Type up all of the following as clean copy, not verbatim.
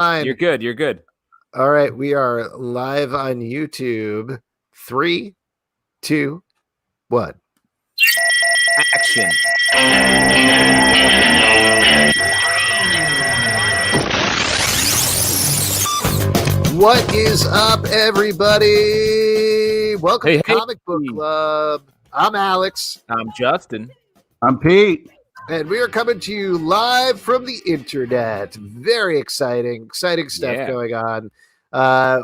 You're good. You're good. All right, we are live on YouTube. 3, 2, 1. Action. What is up, everybody? Welcome to Comic Book Club. I'm Alex. I'm Justin. I'm Pete. And we are coming to you live from the internet. Very exciting stuff going on.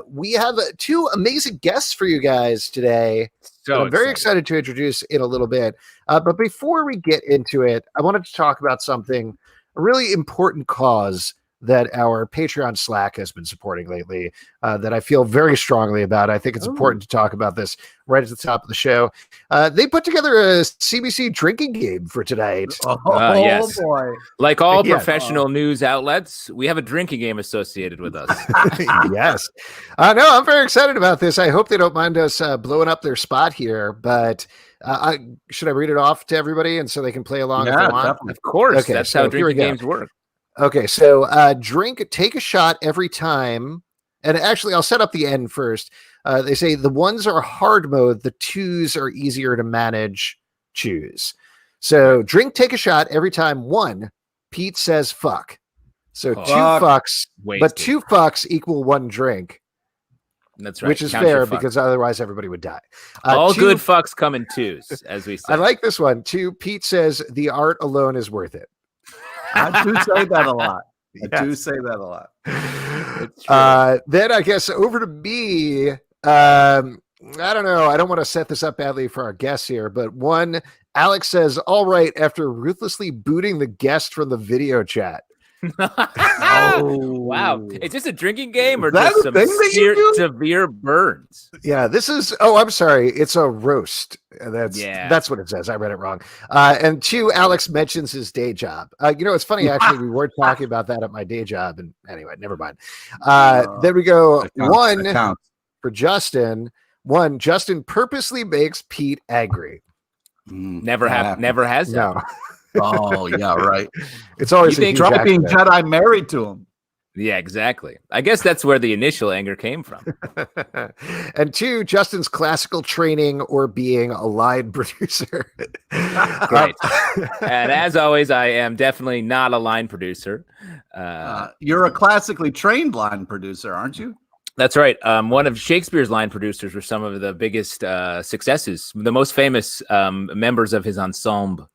We have two amazing guests for you guys today. I'm very excited to introduce in a little bit. But before we get into it, I wanted to talk about something, a really important cause that our Patreon Slack has been supporting lately, that I feel very strongly about. I think it's important to talk about this right at the top of the show. They put together a CBC drinking game for tonight. Yes. Boy. Like all professional news outlets, we have a drinking game associated with us. Yes. No, I'm very excited about this. I hope they don't mind us blowing up their spot here, but should I read it off to everybody and so they can play along if they want? Definitely. Of course. Okay, that's so how drinking games work. Okay, so take a shot every time. And actually, I'll set up the end first. They say the ones are hard mode, the twos are easier to manage. Choose. So take a shot every time. 1, Pete says fuck. So 2 fucks, but 2 fucks equal 1 drink. That's right. Which is fair because otherwise everybody would die. All good fucks come in twos, as we say. I like this one. 2, Pete says the art alone is worth it. I do say that a lot. Then I guess over to me. I don't know. I don't want to set this up badly for our guests here, but 1, Alex says, all right, after ruthlessly booting the guest from the video chat. Wow. Is this a drinking game or just some severe burns? Yeah, this is, I'm sorry. It's a roast. That's what it says. I read it wrong. And 2, Alex mentions his day job. It's funny, actually, we were talking about that at my day job. And anyway, never mind. Then we go 1 for Justin. 1, Justin purposely makes Pete angry. Never has. No. Oh, yeah, right. It's always dropping Jedi married to him. Yeah, exactly. I guess that's where the initial anger came from. And 2, Justin's classical training or being a line producer. Great. And as always, I am definitely not a line producer. You're a classically trained line producer, aren't you? That's right. One of Shakespeare's line producers were some of the biggest successes, the most famous members of his ensemble.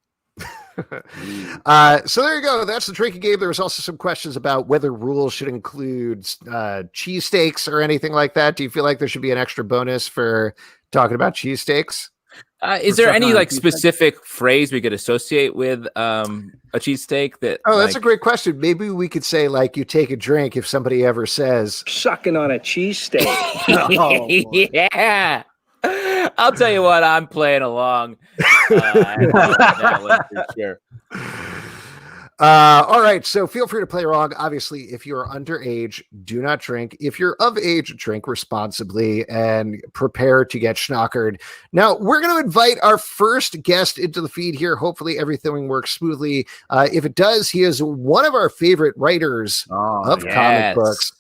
So there you go. That's the drinking game. There was also some questions about whether rules should include cheesesteaks or anything like that. Do you feel like there should be an extra bonus for talking about cheesesteaks? Is there any specific phrase we could associate with a cheesesteak? That's a great question. Maybe we could say you take a drink if somebody ever says sucking on a cheesesteak. Yeah. I'll tell you what, I'm playing along. That one for sure. All right, so feel free to play along. Obviously, if you're underage, do not drink. If you're of age, drink responsibly and prepare to get schnockered. Now, we're going to invite our first guest into the feed here. Hopefully, everything works smoothly. If it does, he is one of our favorite writers of comic books.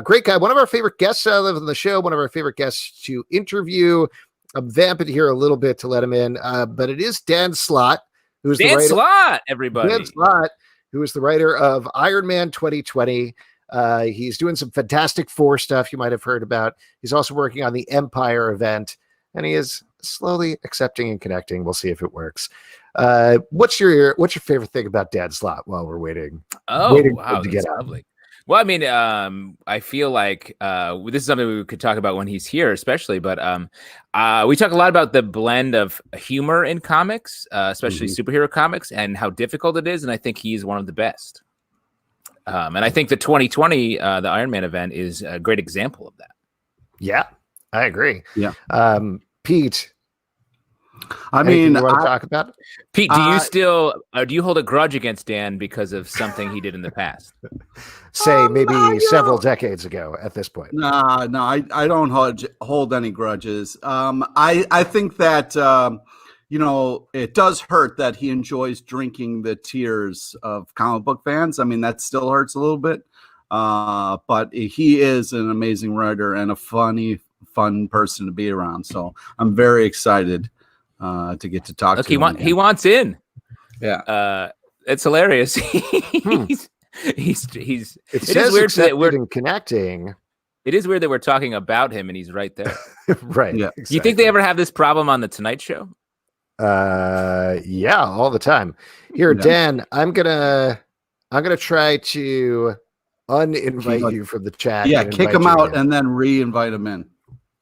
Great guy. One of our favorite guests on the show, one of our favorite guests to interview. I'm vamping here a little bit to let him in, but it is Dan Slott, who's the writer. Dan Slott, everybody. Dan Slott, who is the writer of Ironman 2020. He's doing some Fantastic Four stuff you might have heard about. He's also working on the Empire event, and he is slowly accepting and connecting. We'll see if it works. What's your favorite thing about Dan Slott while we're waiting? To get out? Lovely. Well, I mean, I feel like this is something we could talk about when he's here, especially. But we talk a lot about the blend of humor in comics, especially superhero comics, and how difficult it is. And I think he's one of the best. And I think the 2020, the Ironman event, is a great example of that. Yeah, I agree. Yeah, Pete. I mean, you want to talk about it? Pete, do you still do you hold a grudge against Dan because of something he did in the past? Say maybe several decades ago at this point. No, I don't hold any grudges. I think that it does hurt that he enjoys drinking the tears of comic book fans. I mean, that still hurts a little bit. but he is an amazing writer and a fun person to be around. So I'm very excited to get to talk to him. He wants in. Yeah. It's hilarious. It says weird that we're connecting. It is weird that we're talking about him and he's right there. Right. Yeah. Exactly. Do you think they ever have this problem on the Tonight Show? Yeah, all the time. Here, Dan, I'm gonna try to uninvite you from the chat. Yeah, kick him out and then re-invite him in.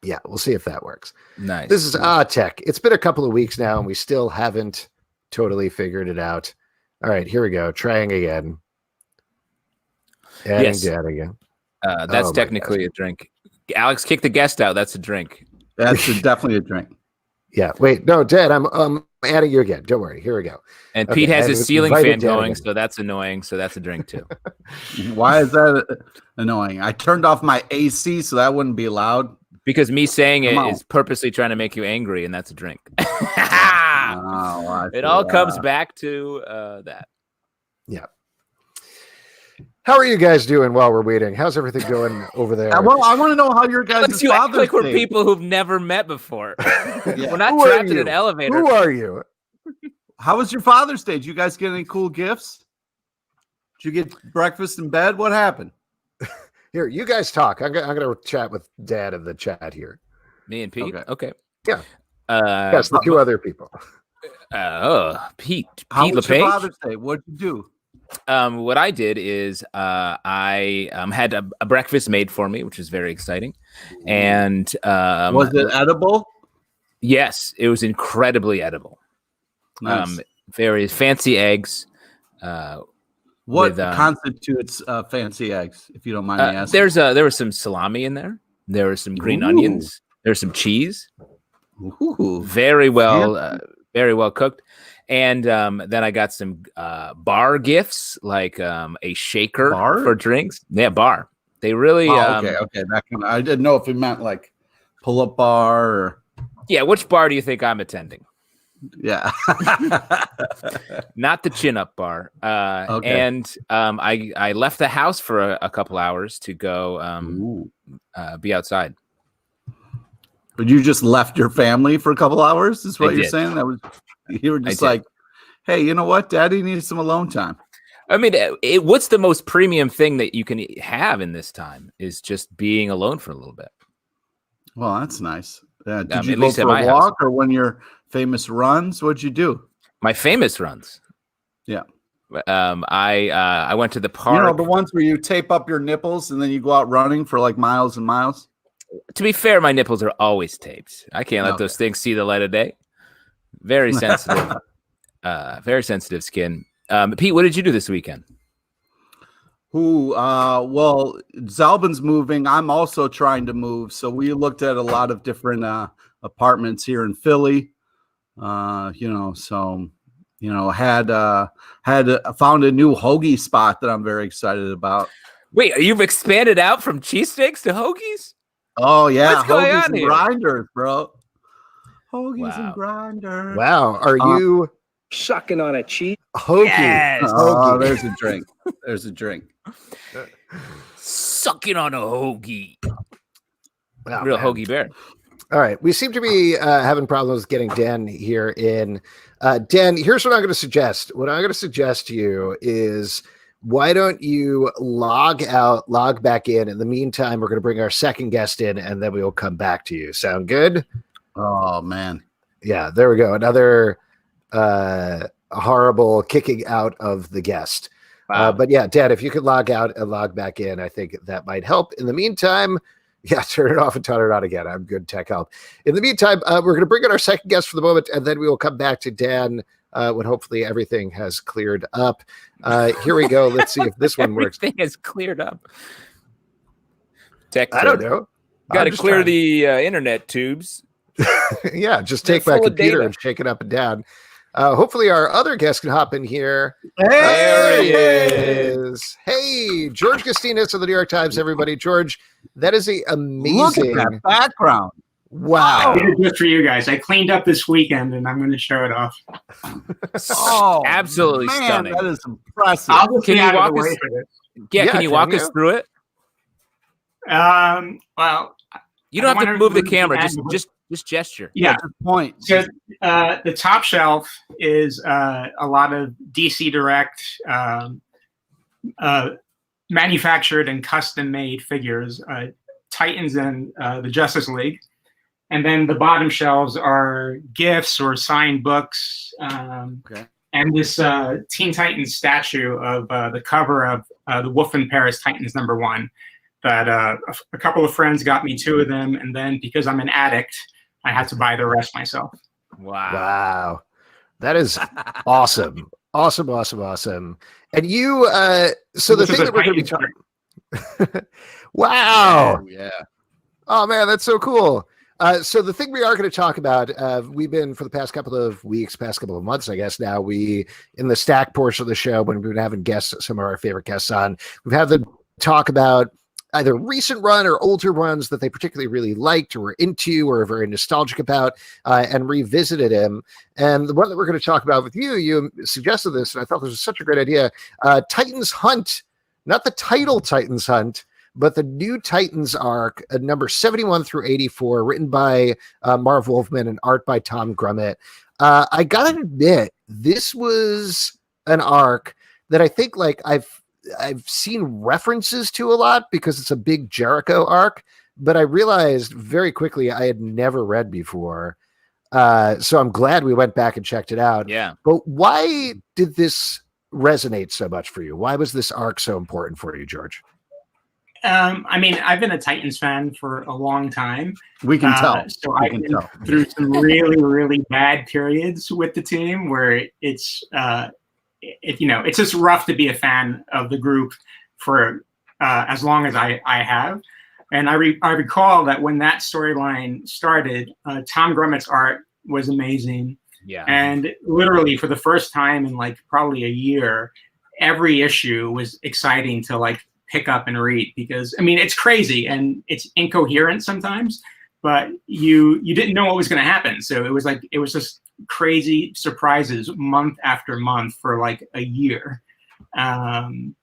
Yeah, we'll see if that works. Nice. This is Tech. It's been a couple of weeks now, and we still haven't totally figured it out. All right, here we go. Trying again. Adding Dan again. That's technically a drink. Alex, kick the guest out. That's a drink. That's definitely a drink. Yeah. Wait. No, Dan. I'm adding you again. Don't worry. Here we go. And Pete has his ceiling fan going, so that's annoying. So that's a drink too. Why is that annoying? I turned off my AC so that wouldn't be loud. Because me saying it is purposely trying to make you angry, and that's a drink. It all comes back to that. Yeah. How are you guys doing while we're waiting? How's everything going over there? Well, I want to know how your guys' you act like we're people who've never met before. We're not trapped in an elevator. Who are you? How was your Father's Day? Did you guys get any cool gifts? Did you get breakfast in bed? What happened? Here, you guys talk. I'm going to chat with Dad in the chat here. Me and Pete? Okay. Yeah. Yes, the two other people. Pete. How Pete was LePage? your Father's Day? What'd you do? What I did is I had a breakfast made for me, which was very exciting. And was it edible? Yes, it was incredibly edible. Nice. Very fancy eggs. What constitutes fancy eggs, if you don't mind me asking? There was some salami in there. There were some green onions. There's some cheese. Ooh. Very well cooked. And then I got some bar gifts, like a shaker for drinks. Yeah, bar. They really. Okay. That I didn't know if it meant like pull-up bar or. Yeah, which bar do you think I'm attending? Yeah. Not the chin-up bar. And I left the house for a couple hours to go be outside. But you just left your family for a couple hours? Is what you're saying? You were just like, hey, you know what? Daddy needs some alone time. I mean, what's the most premium thing that you can have in this time is just being alone for a little bit. Well, that's nice. Did you go for a walk or one of your famous runs? What'd you do? My famous runs? Yeah. I went to the park. You know, the ones where you tape up your nipples and then you go out running for like miles and miles? To be fair, my nipples are always taped. I can't let those things see the light of day. Very sensitive. Very sensitive skin. Pete, what did you do this weekend? Well, Zalbin's moving. I'm also trying to move. So we looked at a lot of different apartments here in Philly. Had found a new hoagie spot that I'm very excited about. Wait, you've expanded out from cheesesteaks to hoagies? Oh yeah, what's going hoagies on and grinders, bro. Hoagies and grinders. Wow, are you sucking on a cheese? Hoagie. Yes. Oh, there's a drink. There's a drink. Sucking on a hoagie. Wow, Real hoagie bear. All right, we seem to be having problems getting Dan here in. Dan, here's what I'm going to suggest. What I'm going to suggest to you is, why don't you log back in? In the meantime, we're going to bring our second guest in, and then we will come back to you. Sound good? Oh, man. Yeah, there we go. Another horrible kicking out of the guest. Wow. But yeah, Dan, if you could log out and log back in, I think that might help. In the meantime, yeah, turn it off and turn it on again. I'm good tech help. In the meantime, we're going to bring in our second guest for the moment, and then we will come back to Dan when hopefully everything has cleared up. Here we go. Let's see if this one works. Everything has cleared up. Tech. I don't know. Got to clear the internet tubes. Yeah, just take my computer and shake it up and down. Hopefully our other guest can hop in here. There he is. Hey, George Gustines of the New York Times, everybody. George, that is a amazing Look at that background. Wow. I did it just for you guys. I cleaned up this weekend and I'm going to show it off. Oh, absolutely man, stunning. That is impressive. I'll just Can get you out walk of the way us- for this. Yeah, can you walk us through it? Well, you don't have to move the camera. Just gesture. Yeah, point. So the top shelf is a lot of DC Direct manufactured and custom made figures, Titans and the Justice League. And then the bottom shelves are gifts or signed books. And this Teen Titans statue of the cover of the Wolf in Paris Titans #1 that a couple of friends got me 2 of them. And then because I'm an addict, I had to buy the rest myself. Wow. That is awesome. Awesome. And you, so the thing that we're going to be talking wow. Yeah. Oh man, that's so cool. So the thing we are going to talk about, we've been for the past couple of weeks, past couple of months, I guess now, we, in the stack portion of the show, when we've been having guests, some of our favorite guests on, we've had them talk about either recent run or older runs that they particularly really liked or were into or are very nostalgic about, and revisited him. And the one that we're going to talk about with you suggested this, and I thought this was such a great idea. Titans Hunt, not the title Titans Hunt, but the new Titans arc, number 71 through 84, written by Marv Wolfman and art by Tom Grummett. I gotta admit, this was an arc that I think like I've seen references to a lot because it's a big Jericho arc, but I realized very quickly I had never read before. So I'm glad we went back and checked it out. Yeah. But why did this resonate so much for you? Why was this arc so important for you, George? I mean, I've been a Titans fan for a long time. We can tell. So I've been through some really, really bad periods with the team where it's just rough to be a fan of the group for as long as I have. And I recall that when that storyline started, Tom Grummett's art was amazing. Yeah. And literally for the first time in like probably a year, every issue was exciting to like pick up and read, because I mean it's crazy and it's incoherent sometimes, but you didn't know what was going to happen, so it was just crazy surprises month after month for like a year. And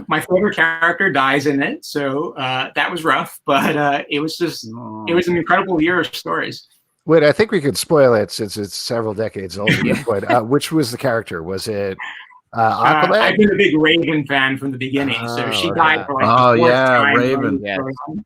my favorite character dies in it, so that was rough, but it was an incredible year of stories. Wait, I think we could spoil it since it's several decades old at this point. Which was the character? Was it Aquaman? I've been a big Raven fan from the beginning, so she died for like the fourth time. Raven.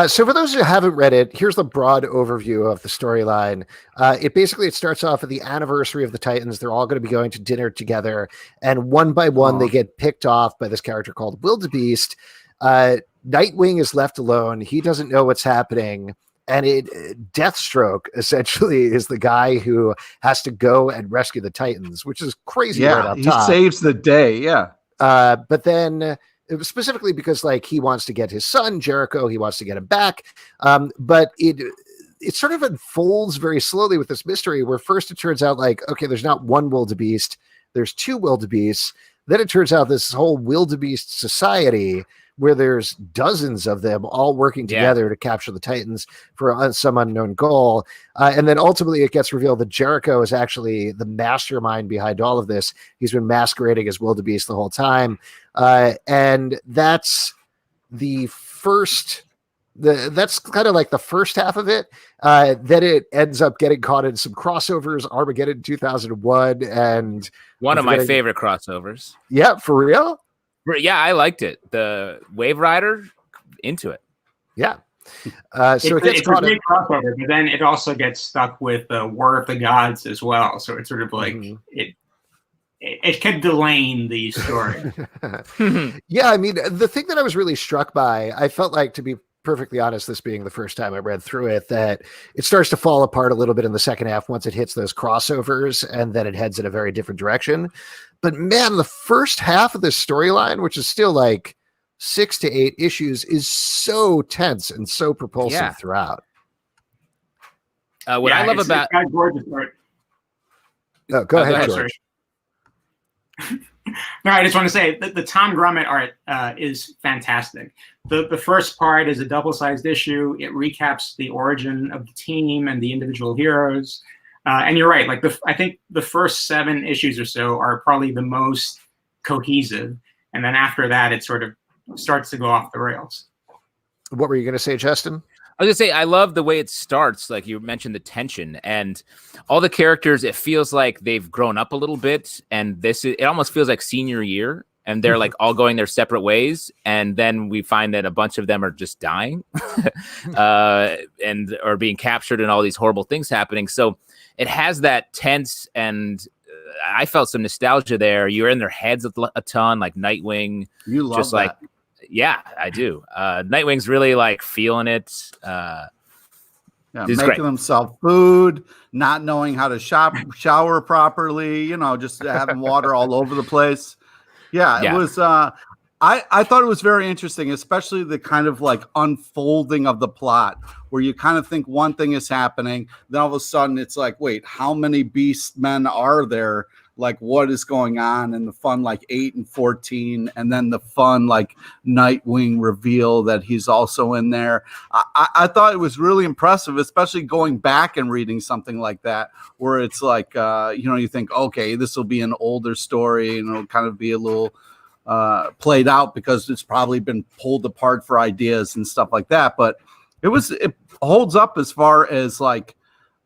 So for those who haven't read it, here's the broad overview of the storyline. It starts off at the anniversary of the Titans. They're all going to be going to dinner together, and one by one they get picked off by this character called Wildebeest. Nightwing is left alone. He doesn't know what's happening. And Deathstroke essentially is the guy who has to go and rescue the Titans, which is crazy. Yeah, right up top. He saves the day. Yeah. But then it was specifically because like he wants to get his son Jericho, he wants to get him back. But it sort of unfolds very slowly with this mystery where first it turns out like, okay, there's not one wildebeest, there's 2 wildebeests. Then it turns out this whole wildebeest society where there's dozens of them all working together to capture the Titans for some unknown goal. And then ultimately it gets revealed that Jericho is actually the mastermind behind all of this. He's been masquerading as wildebeest the whole time. And that's the first... that's kind of like the first half of it. Then it ends up getting caught in some crossovers, Armageddon 2001, and one of my favorite crossovers. Yeah, for real? Yeah, I liked it. The Wave Rider, into it. Yeah. So it's a great crossover, but then it also gets stuck with the War of the Gods as well. So it's sort of like it kept delaying the story. Yeah, I mean, the thing that I was really struck by, I felt like, to be perfectly honest, this being the first time I read through it, that it starts to fall apart a little bit in the second half once it hits those crossovers, and then it heads in a very different direction. But man, the first half of this storyline, which is still like 6 to 8 issues, is so tense and so propulsive throughout. What I love about... Oh, go ahead, George. No, I just want to say that the Tom Grummett art is fantastic. The first part is a double-sized issue. It recaps the origin of the team and the individual heroes. And you're right. Like I think the first 7 issues or so are probably the most cohesive. and then after that, it sort of starts to go off the rails. What were you going to say, Justin? I was gonna say, I love the way it starts. Like you mentioned, the tension and all the characters. It feels like they've grown up a little bit, and it almost feels like senior year, and they're like all going their separate ways. And then we find that a bunch of them are just dying, and are being captured, and all these horrible things happening. So it has that tense, and I felt some nostalgia there. You're in their heads a ton, like Nightwing. You love just that. Yeah, I do. Nightwing's really like feeling it. Making himself food, not knowing how to shower properly, just having water all over the place. Yeah, it was. I thought it was very interesting, especially the kind of like unfolding of the plot, where you kind of think one thing is happening, then all of a sudden it's like, wait, how many beast men are there? Like, what is going on? And the fun, like 8 and 14, and then the fun, like Nightwing reveal that he's also in there. I thought it was really impressive, especially going back and reading something like that, where it's like, you think, okay, this will be an older story, and it'll kind of be a little played out because it's probably been pulled apart for ideas and stuff like that. But it holds up as far as like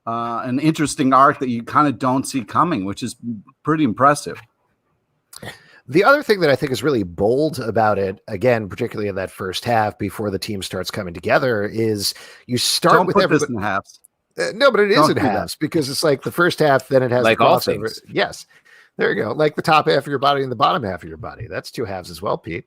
an interesting arc that you kind of don't see coming, which is pretty impressive. The other thing that I think is really bold about it, again, particularly in that first half before the team starts coming together, is you start don't with put everybody. This in halves. No, but it is in halves because it's like the first half, then it has like the all crossover. things. Yes, there you go. Like the top half of your body and the bottom half of your body. That's 2 halves as well, Pete.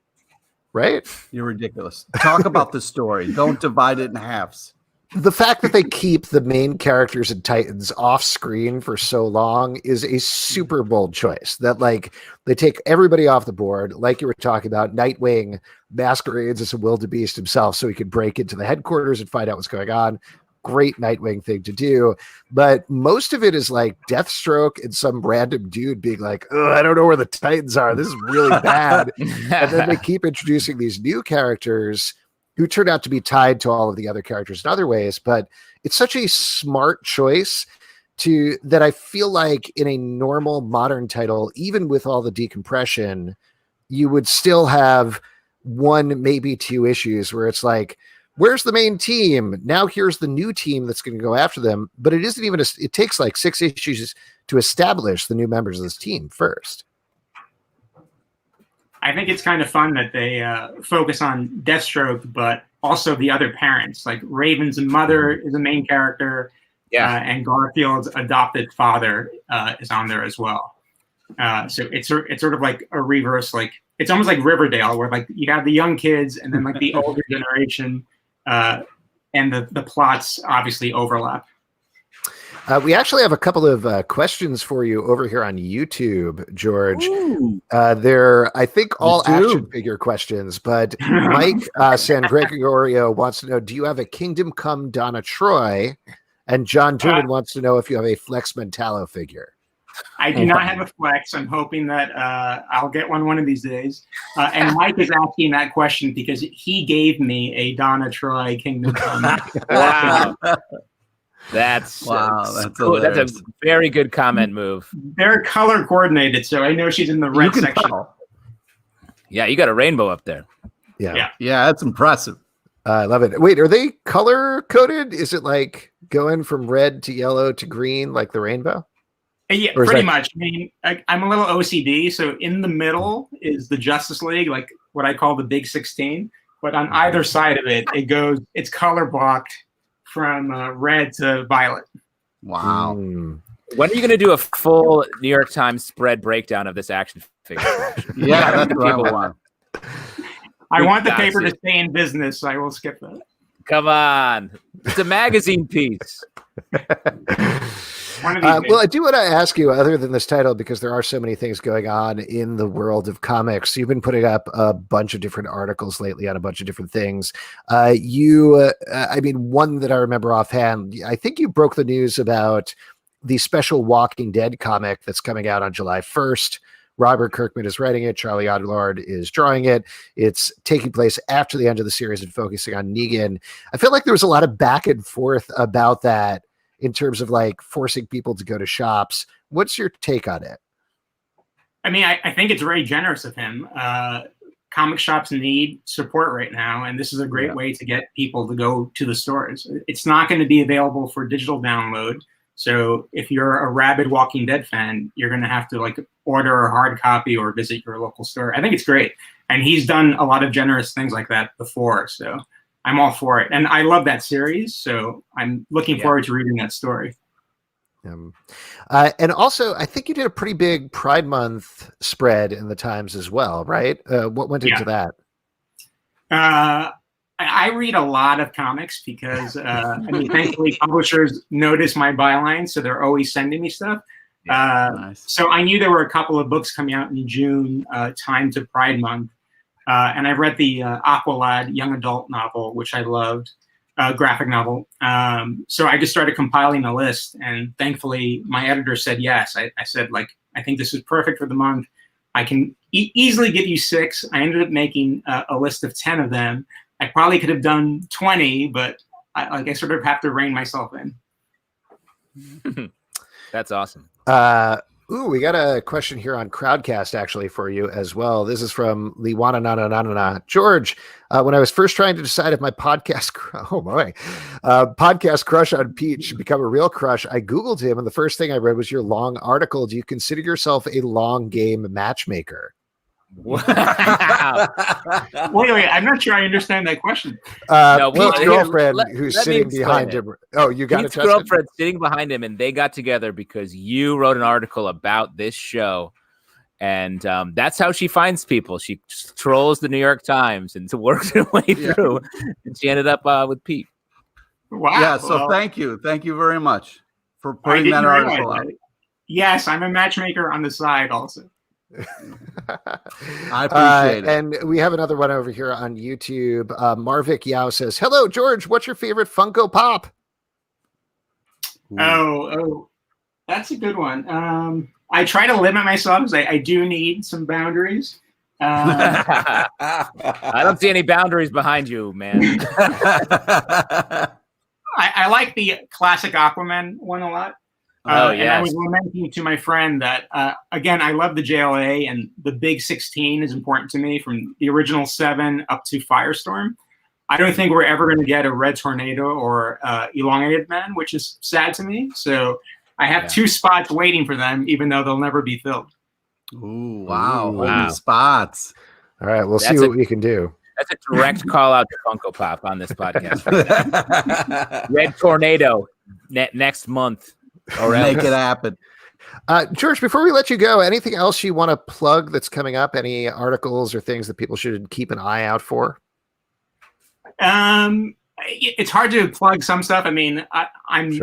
Right? You're ridiculous. Talk about the story. Don't divide it in halves. The fact that they keep the main characters and Titans off screen for so long is a super bold choice. That like they take everybody off the board, like you were talking about. Nightwing masquerades as a wildebeest himself, so he could break into the headquarters and find out what's going on. Great Nightwing thing to do, but most of it is like Deathstroke and some random dude being like, "Oh, I don't know where the Titans are. This is really bad." And then they keep introducing these new characters who turned out to be tied to all of the other characters in other ways. But it's such a smart choice that I feel like in a normal modern title, even with all the decompression, you would still have 1, maybe 2 issues where it's like, where's the main team? Now here's the new team that's going to go after them. But it isn't even, it takes like 6 issues to establish the new members of this team first. I think it's kind of fun that they focus on Deathstroke, but also the other parents. Like Raven's mother is a main character, and Garfield's adopted father is on there as well. So it's sort of like a reverse, like it's almost like Riverdale, where like you have the young kids and then like the older generation, and the plots obviously overlap. We actually have a couple of questions for you over here on YouTube, George. They're, I think, all action figure questions, but Mike San Gregorio wants to know, do you have a Kingdom Come Donna Troy? And John Turman wants to know if you have a Flex Mentallo figure. I do not have a Flex. I'm hoping that I'll get one of these days. And Mike is asking that question because he gave me a Donna Troy Kingdom Come. Wow. That's cool. That's a very good comment move. They're color coordinated, so I know she's in the red section. Yeah, you got a rainbow up there. Yeah, that's impressive. I love it. Wait, are they color coded? Is it like going from red to yellow to green, like the rainbow? Yeah, pretty much. I mean, I'm a little OCD, so in the middle is the Justice League, like what I call the Big 16. But on either side of it, it's color blocked from red to violet. Wow. When are you going to do a full New York Times spread breakdown of this action figure? Yeah, that's what I want. I want the paper to stay in business, so I will skip that. Come on. It's a magazine piece. Well, I do want to ask you, other than this title, because there are so many things going on in the world of comics. You've been putting up a bunch of different articles lately on a bunch of different things. I mean, one that I remember offhand, I think you broke the news about the special Walking Dead comic that's coming out on July 1st. Robert Kirkman is writing it. Charlie Adlard is drawing it. It's taking place after the end of the series and focusing on Negan. I feel like there was a lot of back and forth about that in terms of like forcing people to go to shops. What's your take on it? I mean, I think it's very generous of him. comic shops need support right now, and this is a great way to get people to go to the stores. It's not going to be available for digital download. So if you're a rabid Walking Dead fan, you're going to have to like order a hard copy or visit your local store. I think it's great. And he's done a lot of generous things like that before. So I'm all for it. And I love that series. So I'm looking forward to reading that story. And also, I think you did a pretty big Pride Month spread in the Times as well, right? What went into that? I read a lot of comics because, I mean, thankfully publishers notice my byline, so they're always sending me stuff. Nice. So I knew there were a couple of books coming out in June, timed to Pride Month. And I read the Aqualad young adult novel, which I loved. Graphic novel. So I just started compiling a list, and thankfully my editor said yes. I said, like, I think this is perfect for the month. I can easily give you 6. I ended up making a list of 10 of them. I probably could have done 20, but I sort of have to rein myself in. That's awesome. We got a question here on Crowdcast actually for you as well. This is from Liwana Nana. George, when I was first trying to decide if my podcast crush on Pete should become a real crush, I Googled him, and the first thing I read was your long article. Do you consider yourself a long game matchmaker? Wow. Wait, I'm not sure I understand that question. Pete's girlfriend who's sitting behind him. Oh, you got Pete's girlfriend sitting behind him, and they got together because you wrote an article about this show, and that's how she finds people. She trolls the New York Times and works her way through, and she ended up with Pete. Wow! Yeah. So thank you very much for putting that article out. Yes, I'm a matchmaker on the side also. I appreciate it. And we have another one over here on YouTube. Marvik Yao says, "Hello, George. What's your favorite Funko Pop?" Oh, that's a good one. I try to limit myself because I do need some boundaries. I don't see any boundaries behind you, man. I like the classic Aquaman one a lot. And I was lamenting to my friend that, again, I love the JLA, and the big 16 is important to me, from the original 7 up to Firestorm. I don't think we're ever going to get a Red Tornado or Elongated Man, which is sad to me. So I have 2 spots waiting for them, even though they'll never be filled. Ooh, wow. Spots. All right, we'll see what we can do. That's a direct call out to Funko Pop on this podcast. Right? Red Tornado next month. Or make it happen. George, before we let you go, anything else you want to plug that's coming up? Any articles or things that people should keep an eye out for? It's hard to plug some stuff. I mean, I'm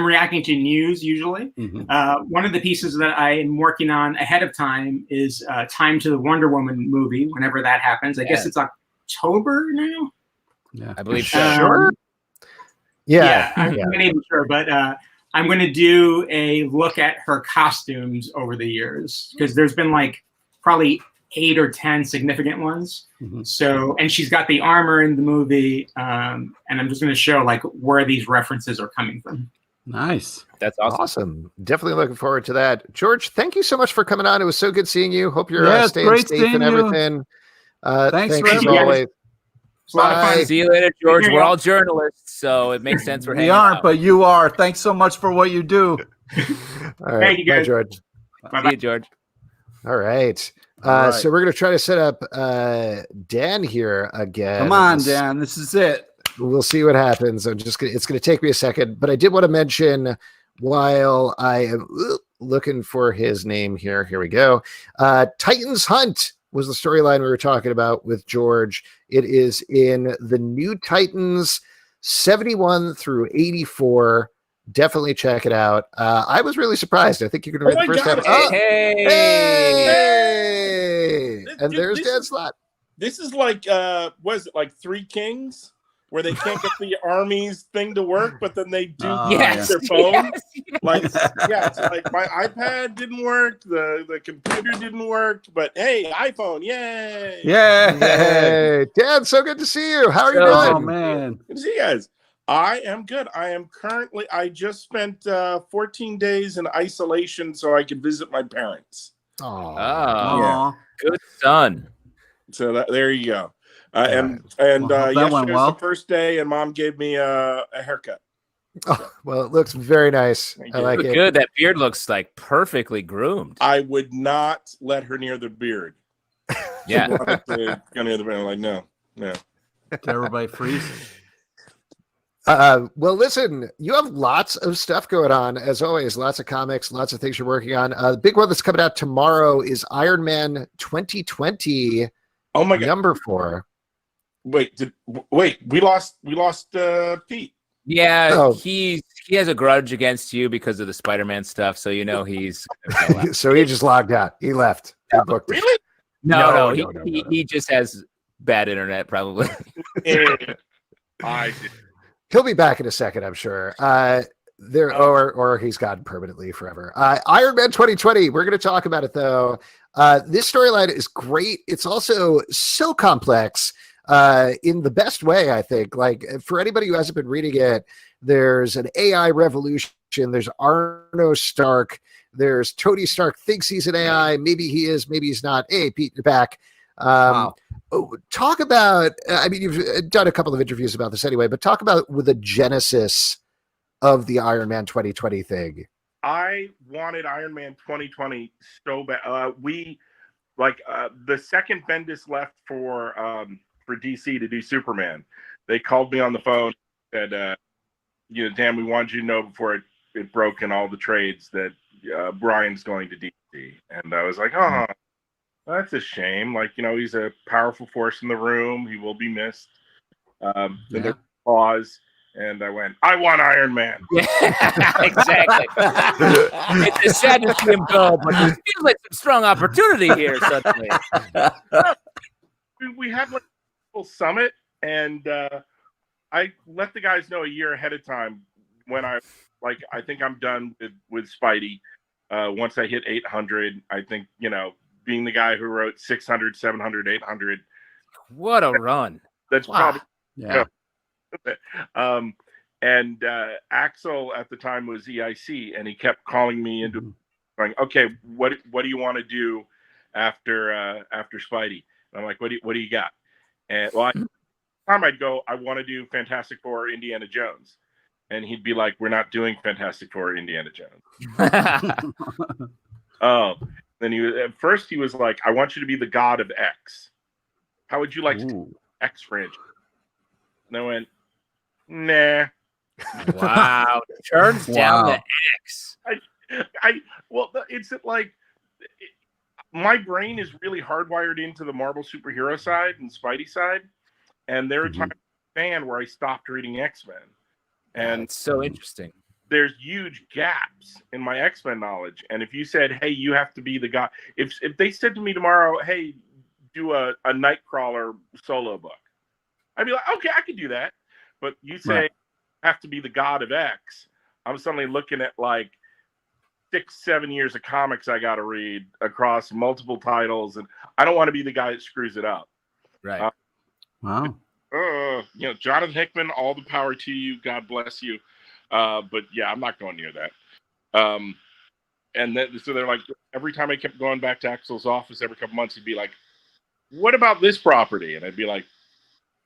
reacting to news usually. Mm-hmm. One of the pieces that I am working on ahead of time is time to the Wonder Woman movie, whenever that happens. I guess it's October now. Yeah, I believe so. Sure. Yeah, I'm not even sure, but I'm going to do a look at her costumes over the years, because there's been like probably 8 or 10 significant ones. Mm-hmm. So, and she's got the armor in the movie, and I'm just going to show like where these references are coming from. Nice. That's awesome. Definitely looking forward to that. George, thank you so much for coming on. It was so good seeing you. Hope you're staying safe and everything. Thanks as always. Bye. See you later, George. We're all journalists, so it makes sense for hanging out. We aren't, but you are. Thanks so much for what you do. All right. Thank you, guys. Bye, George. Bye. See you, George. All right. So we're going to try to set up Dan here again. Come on, Dan. This is it. We'll see what happens. It's going to take me a second, but I did want to mention, while I am looking for his name here. Here we go. Titans Hunt was the storyline we were talking about with George. It is in the New Titans 71 through 84. Definitely check it out. I was really surprised. I think you can read the first half. Hey! And there's Dan Slott. This is like, was it like Three Kings, where they can't get the army's thing to work, but then they do their phone? Like, it's like my iPad didn't work, the computer didn't work, but hey, iPhone, yay! Yay! Dan, so good to see you. How are you doing? Oh, man. Good to see you guys. I am good. I just spent 14 days in isolation so I could visit my parents. Oh, yeah. Good son. So there you go. And that yesterday went was well. the first day, and Mom gave me a haircut. Oh, well, it looks very nice. I like it. Good. That beard looks like perfectly groomed. I would not let her near the beard. Yeah. Go near the beard. I'm like, no. Did everybody freeze? Well, listen, you have lots of stuff going on, as always. Lots of comics, lots of things you're working on. The big one that's coming out tomorrow is Ironman 2020. Oh my God, number 4. Wait, we lost Pete. Yeah, he has a grudge against you because of the SpiderMan stuff. So he's so he just logged out. He left. He booked it. Really? No. He just has bad internet, probably. He'll be back in a second, I'm sure. Or he's gone permanently forever. Iron Man 2020. We're going to talk about it though. This storyline is great. It's also so complex in the best way, I think. Like, for anybody who hasn't been reading it, there's an AI revolution. There's Arno Stark. There's Tony Stark thinks he's an AI. Maybe he is. Maybe he's not. Hey, Pete, you're back. Wow. Talk about, I mean, you've done a couple of interviews about this anyway, but talk about with the genesis of the Iron Man 2020 thing. I wanted Iron Man 2020 so bad. The second Bendis left for DC to do Superman, they called me on the phone and said, Dan, we wanted you to know before it broke in all the trades that Brian's going to DC. And I was like, oh, that's a shame. Like, he's a powerful force in the room. He will be missed. Then there was a pause, and I went, I want Iron Man. Yeah, exactly. It's sad to see him go, but it feels like some strong opportunity here suddenly. We had like a little summit, and I let the guys know a year ahead of time when I think I'm done with Spidey. Once I hit 800, I think, being the guy who wrote 600, 700, 800. What a run. That's probably. Yeah. And Axel at the time was EIC, and he kept calling me into going, okay, what do you want to do after Spidey? And I'm like, what do you got? And time I'd go, I want to do Fantastic Four, Indiana Jones. And he'd be like, we're not doing Fantastic Four, Indiana Jones. Then at first he was like, I want you to be the god of X. How would you like to do X franchise? And I went, nah. Wow. Turns down the X. It's like my brain is really hardwired into the Marvel superhero side and Spidey side. And there are times where I stopped reading X-Men. And it's so interesting. There's huge gaps in my X-Men knowledge. And if you said, hey, you have to be the guy, if they said to me tomorrow, hey, do a Nightcrawler solo book, I'd be like, okay, I could do that. But you say, have to be the god of X, I'm suddenly looking at like 6-7 years of comics I got to read across multiple titles. And I don't want to be the guy that screws it up. Right. Wow. Jonathan Hickman, all the power to you. God bless you. But yeah, I'm not going near that. And then, so they're like, every time I kept going back to Axel's office every couple months, he'd be like, what about this property? And I'd be like,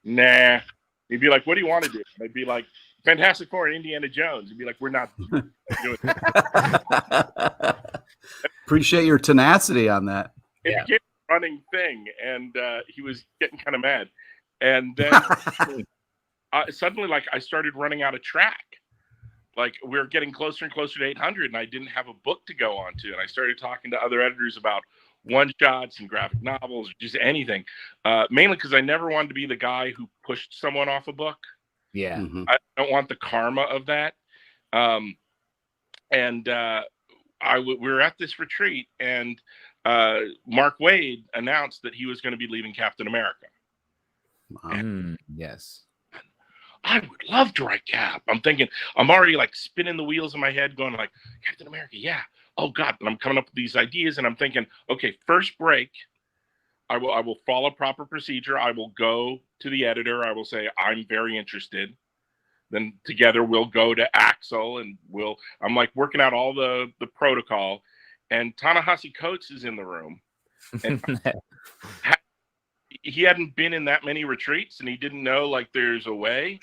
nah. He'd be like, what do you want to do? And I'd be like, Fantastic Four and Indiana Jones. He'd be like, we're not doing it. Appreciate your tenacity on that. It became a running thing, and he was getting kind of mad. And then suddenly, like, I started running out of track. Like, we were getting closer and closer to 800, and I didn't have a book to go on to. And I started talking to other editors about one-shots and graphic novels, just anything. Mainly because I never wanted to be the guy who pushed someone off a book. Yeah. I don't want the karma of that. We were at this retreat, and Mark Waid announced that he was going to be leaving Captain America. Yes. I would love to write Cap. I'm thinking, I'm already like spinning the wheels in my head going like, Captain America, yeah. Oh God. And I'm coming up with these ideas, and I'm thinking, okay, first break, I will follow proper procedure. I will go to the editor. I will say, I'm very interested. Then together we'll go to Axel, and I'm like working out all the protocol, and Ta-Nehisi Coates is in the room. And he hadn't been in that many retreats, and he didn't know like there's a way.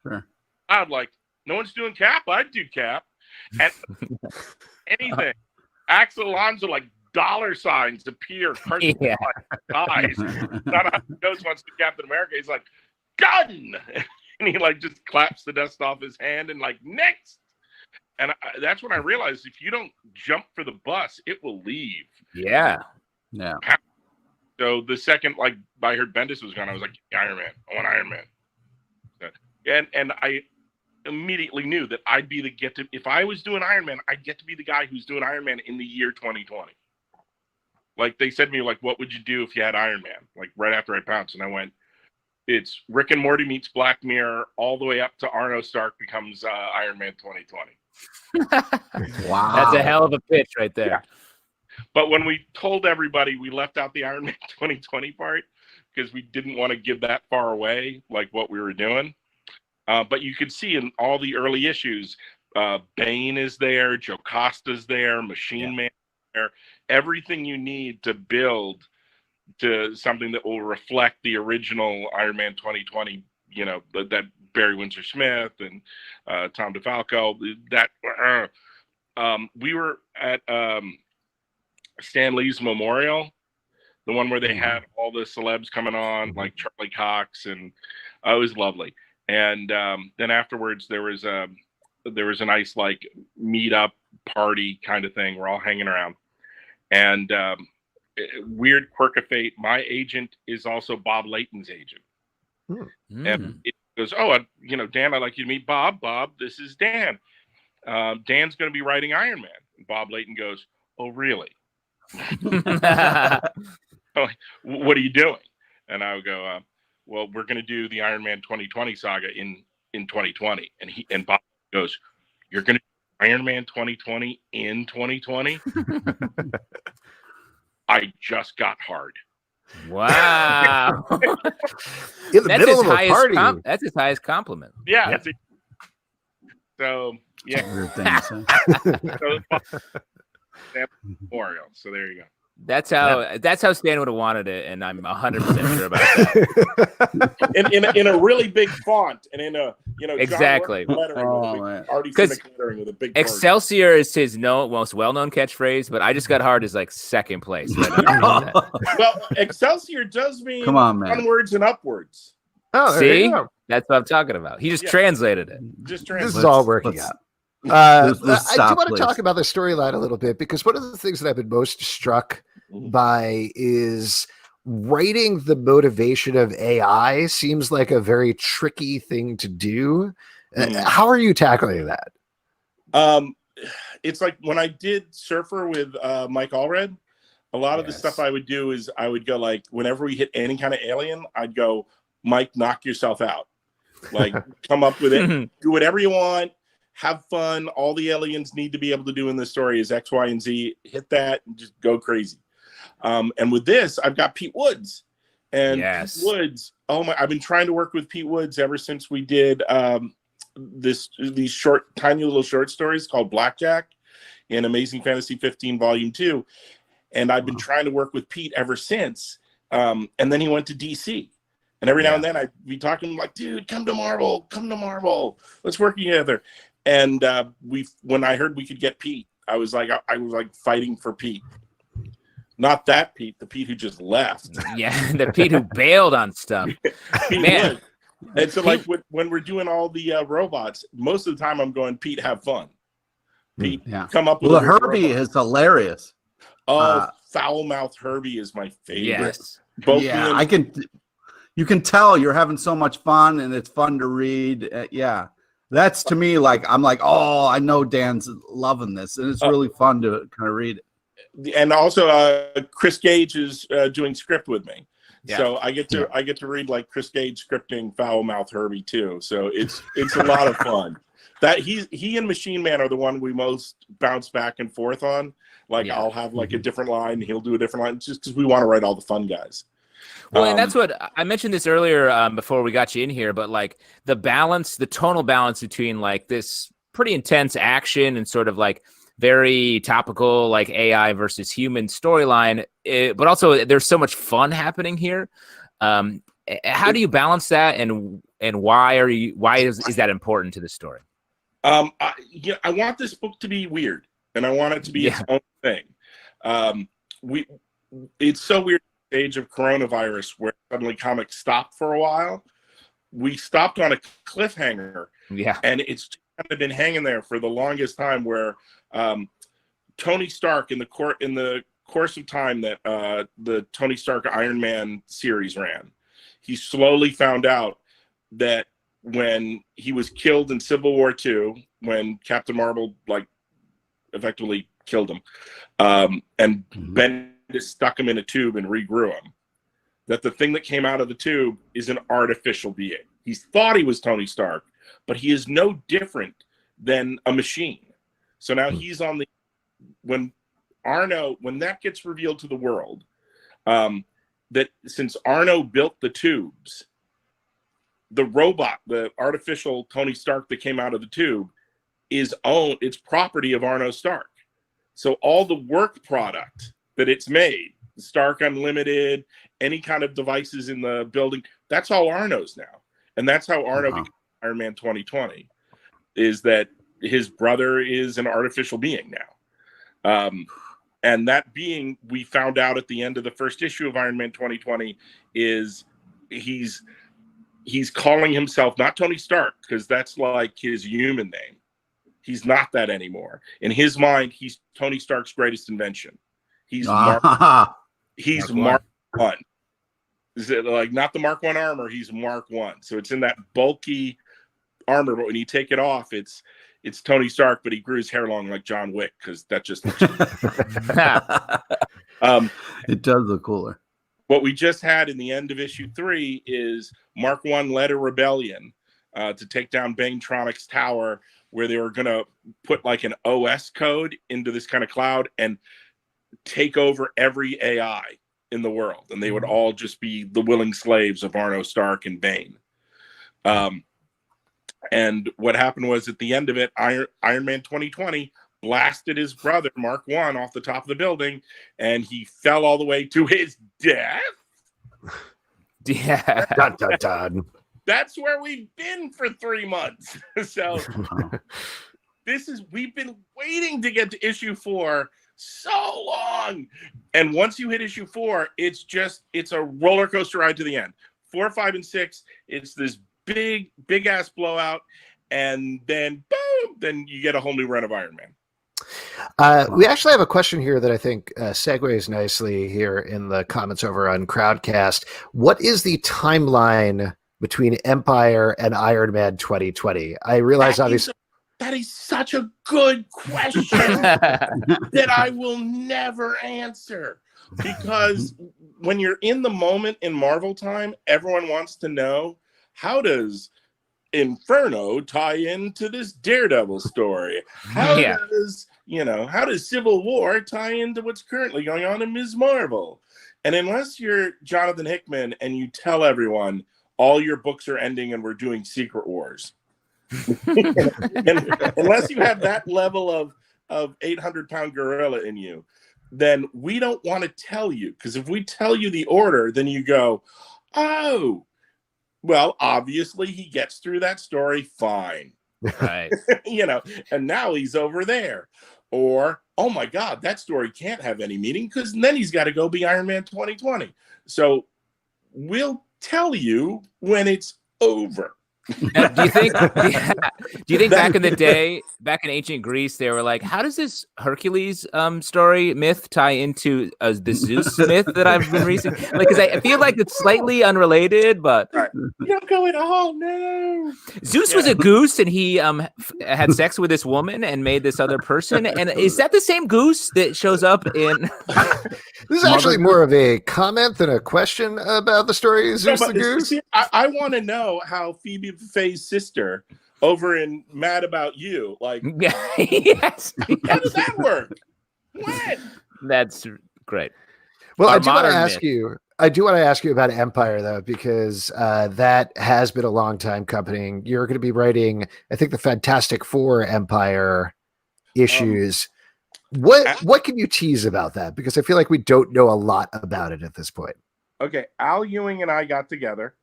And I'd like, no one's doing Cap. I'd do Cap, and anything. Axel Alonso, like dollar signs appear. Yeah. Eyes. Not how he goes once to Captain America. He's like, gun, and he like just claps the dust off his hand and like next. And that's when I realized if you don't jump for the bus, it will leave. Yeah. So the second like I heard Bendis was gone, I was like, Iron Man. I want Iron Man. And I immediately knew that I'd be if I was doing Iron Man, I'd get to be the guy who's doing Iron Man in the year 2020. Like they said to me, like, what would you do if you had Iron Man? Like right after I pounced, and I went, it's Rick and Morty meets Black Mirror all the way up to Arno Stark becomes Iron Man 2020. Wow. That's a hell of a pitch right there. Yeah. But when we told everybody, we left out the Iron Man 2020 part because we didn't want to give that far away, like what we were doing. But you could see in all the early issues, Bane is there, Joe Costa's there, Machine Man is there, everything you need to build to something that will reflect the original Iron Man 2020, you know, that Barry Windsor Smith and Tom DeFalco. We were at Stan Lee's memorial, the one where they had all the celebs coming on, like Charlie Cox, and it was lovely. And then afterwards, there was a nice like meet-up party kind of thing. We're all hanging around, and weird quirk of fate. My agent is also Bob Layton's agent, and it goes, "Oh, you know, Dan, I'd like you to meet Bob. Bob, this is Dan. Dan's going to be writing Iron Man." And Bob Layton goes, "Oh, really? What are you doing?" And I would go, "Well, we're going to do the Iron Man 2020 saga in 2020." And Bob goes, "You're going to do Iron Man 2020 in 2020?" I just got hard. Wow. In the middle of a party. That's his highest compliment. Yeah. So, yeah. Memorial. So there you go. That's how Stan would have wanted it, and I'm 100% sure about that. in a really big font, and in a exactly lettering with a big Excelsior is his most well-known catchphrase, but I just got hard as like second place. Well, Excelsior does mean onwards and upwards. Oh, see, that's what I'm talking about. He just translated it. This is all working out. I do want to talk about the storyline a little bit, because one of the things that I've been most struck by is writing the motivation of AI seems like a very tricky thing to do. How are you tackling that? It's like when I did Surfer with Mike Allred, a lot of the stuff I would do is I would go like, whenever we hit any kind of alien, I'd go, Mike, knock yourself out. Like, come up with it. Do whatever you want. Have fun. All the aliens need to be able to do in this story is X, Y, and Z. Hit that and just go crazy. And with this, I've got Pete Woods. And Pete Woods, I've been trying to work with Pete Woods ever since we did these tiny little short stories called Blackjack in Amazing Fantasy 15 Volume 2. And I've been trying to work with Pete ever since. And then he went to DC. And every now and then I'd be talking like, dude, come to Marvel. Let's work together. And when I heard we could get Pete, I was like fighting for Pete. Not that Pete, the Pete who just left. Yeah, the Pete who bailed on stuff. Man. And so like when we're doing all the robots, most of the time I'm going, Pete, have fun. Pete, come up with a Herbie robot. Is hilarious. Foul-mouthed Herbie is my favorite. Yes. You can tell you're having so much fun, and it's fun to read. That's to me like I'm like, oh, I know Dan's loving this, and it's really fun to kind of read it. And also, Chris Gage is doing script with me, so I get to read like Chris Gage scripting Foul-mouthed Herbie too. So it's a lot of fun. That he and Machine Man are the one we most bounce back and forth on. Like I'll have like a different line, and he'll do a different line, just because we want to write all the fun guys. Well, and that's what I mentioned this earlier before we got you in here, but like the tonal balance between like this pretty intense action and sort of like very topical, like AI versus human storyline, but also there's so much fun happening here. How do you balance that, and why is that important to the story? I want this book to be weird, and I want it to be its own thing. It's so weird, the age of coronavirus, where suddenly comics stopped for a while. We stopped on a cliffhanger, and it's kind of been hanging there for the longest time. Where Tony Stark, in the course of time that the Tony Stark Ironman series ran, he slowly found out that when he was killed in Civil War II, when Captain Marvel effectively killed him, and Bendis stuck him in a tube and regrew him, that the thing that came out of the tube is an artificial being. He thought he was Tony Stark, but he is no different than a machine. So now he's on when that gets revealed to the world, that since Arno built the tubes, the robot, the artificial Tony Stark that came out of the tube, it's property of Arno Stark. So all the work product that it's made, Stark Unlimited, any kind of devices in the building, that's all Arno's now. And that's how Arno became Iron Man 2020, is that his brother is an artificial being now. And that being, we found out at the end of the first issue of Iron Man 2020, is he's calling himself not Tony Stark, because that's like his human name. He's not that anymore. In his mind, he's Tony Stark's greatest invention. He's Mark 1. Is it like not the Mark 1 armor? He's Mark 1. So it's in that bulky armor, but when you take it off, it's Tony Stark, but he grew his hair long like John Wick, because that just looks it does look cooler. What we just had in the end of issue 3 is Mark 1 led a rebellion to take down Banetronic's tower, where they were going to put like an OS code into this kind of cloud and take over every AI in the world. And they would all just be the willing slaves of Arno Stark and Bane. And what happened was, at the end of it, Iron Man 2020 blasted his brother, Mark 1, off the top of the building, and he fell all the way to his death. Yeah. Dun, dun, dun. That's where we've been for 3 months. So we've been waiting to get to issue 4 so long. And once you hit issue 4, it's a roller coaster ride to the end. 4, 5, and 6, it's this big ass blowout, and then boom, then you get a whole new run of Iron Man. We actually have a question here that I think segues nicely here in the comments over on Crowdcast. What is the timeline between Empire and Iron Man 2020? I realize obviously that is such a good question that I will never answer, because when you're in the moment in Marvel time, everyone wants to know, how does Inferno tie into this Daredevil story? How does Civil War tie into what's currently going on in Ms. Marvel? And unless you're Jonathan Hickman and you tell everyone all your books are ending and we're doing Secret Wars, and unless you have that level of 800-pound gorilla in you, then we don't want to tell you, because if we tell you the order, then you go, oh, well, obviously he gets through that story fine. Right. And now he's over there. Or, oh my God, that story can't have any meaning, because then he's got to go be Iron Man 2020. So we'll tell you when it's over. Do you think back in the day, back in ancient Greece, they were like, how does this Hercules story myth tie into the Zeus myth that I've been reading? Because I feel like it's slightly unrelated, but you don't go at all. No, Zeus was a goose, and he had sex with this woman and made this other person. And is that the same goose that shows up in? This is actually more of a comment than a question about the story of Zeus the Goose. I want to know how Phoebe Faye's sister over in Mad About You, like, yes. How does that work? When? That's great. Well, I do want to ask you about Empire, though, because that has been a long time coming. You're going to be writing, I think, the Fantastic Four Empire issues. What can you tease about that? Because I feel like we don't know a lot about it at this point. Okay, Al Ewing and I got together,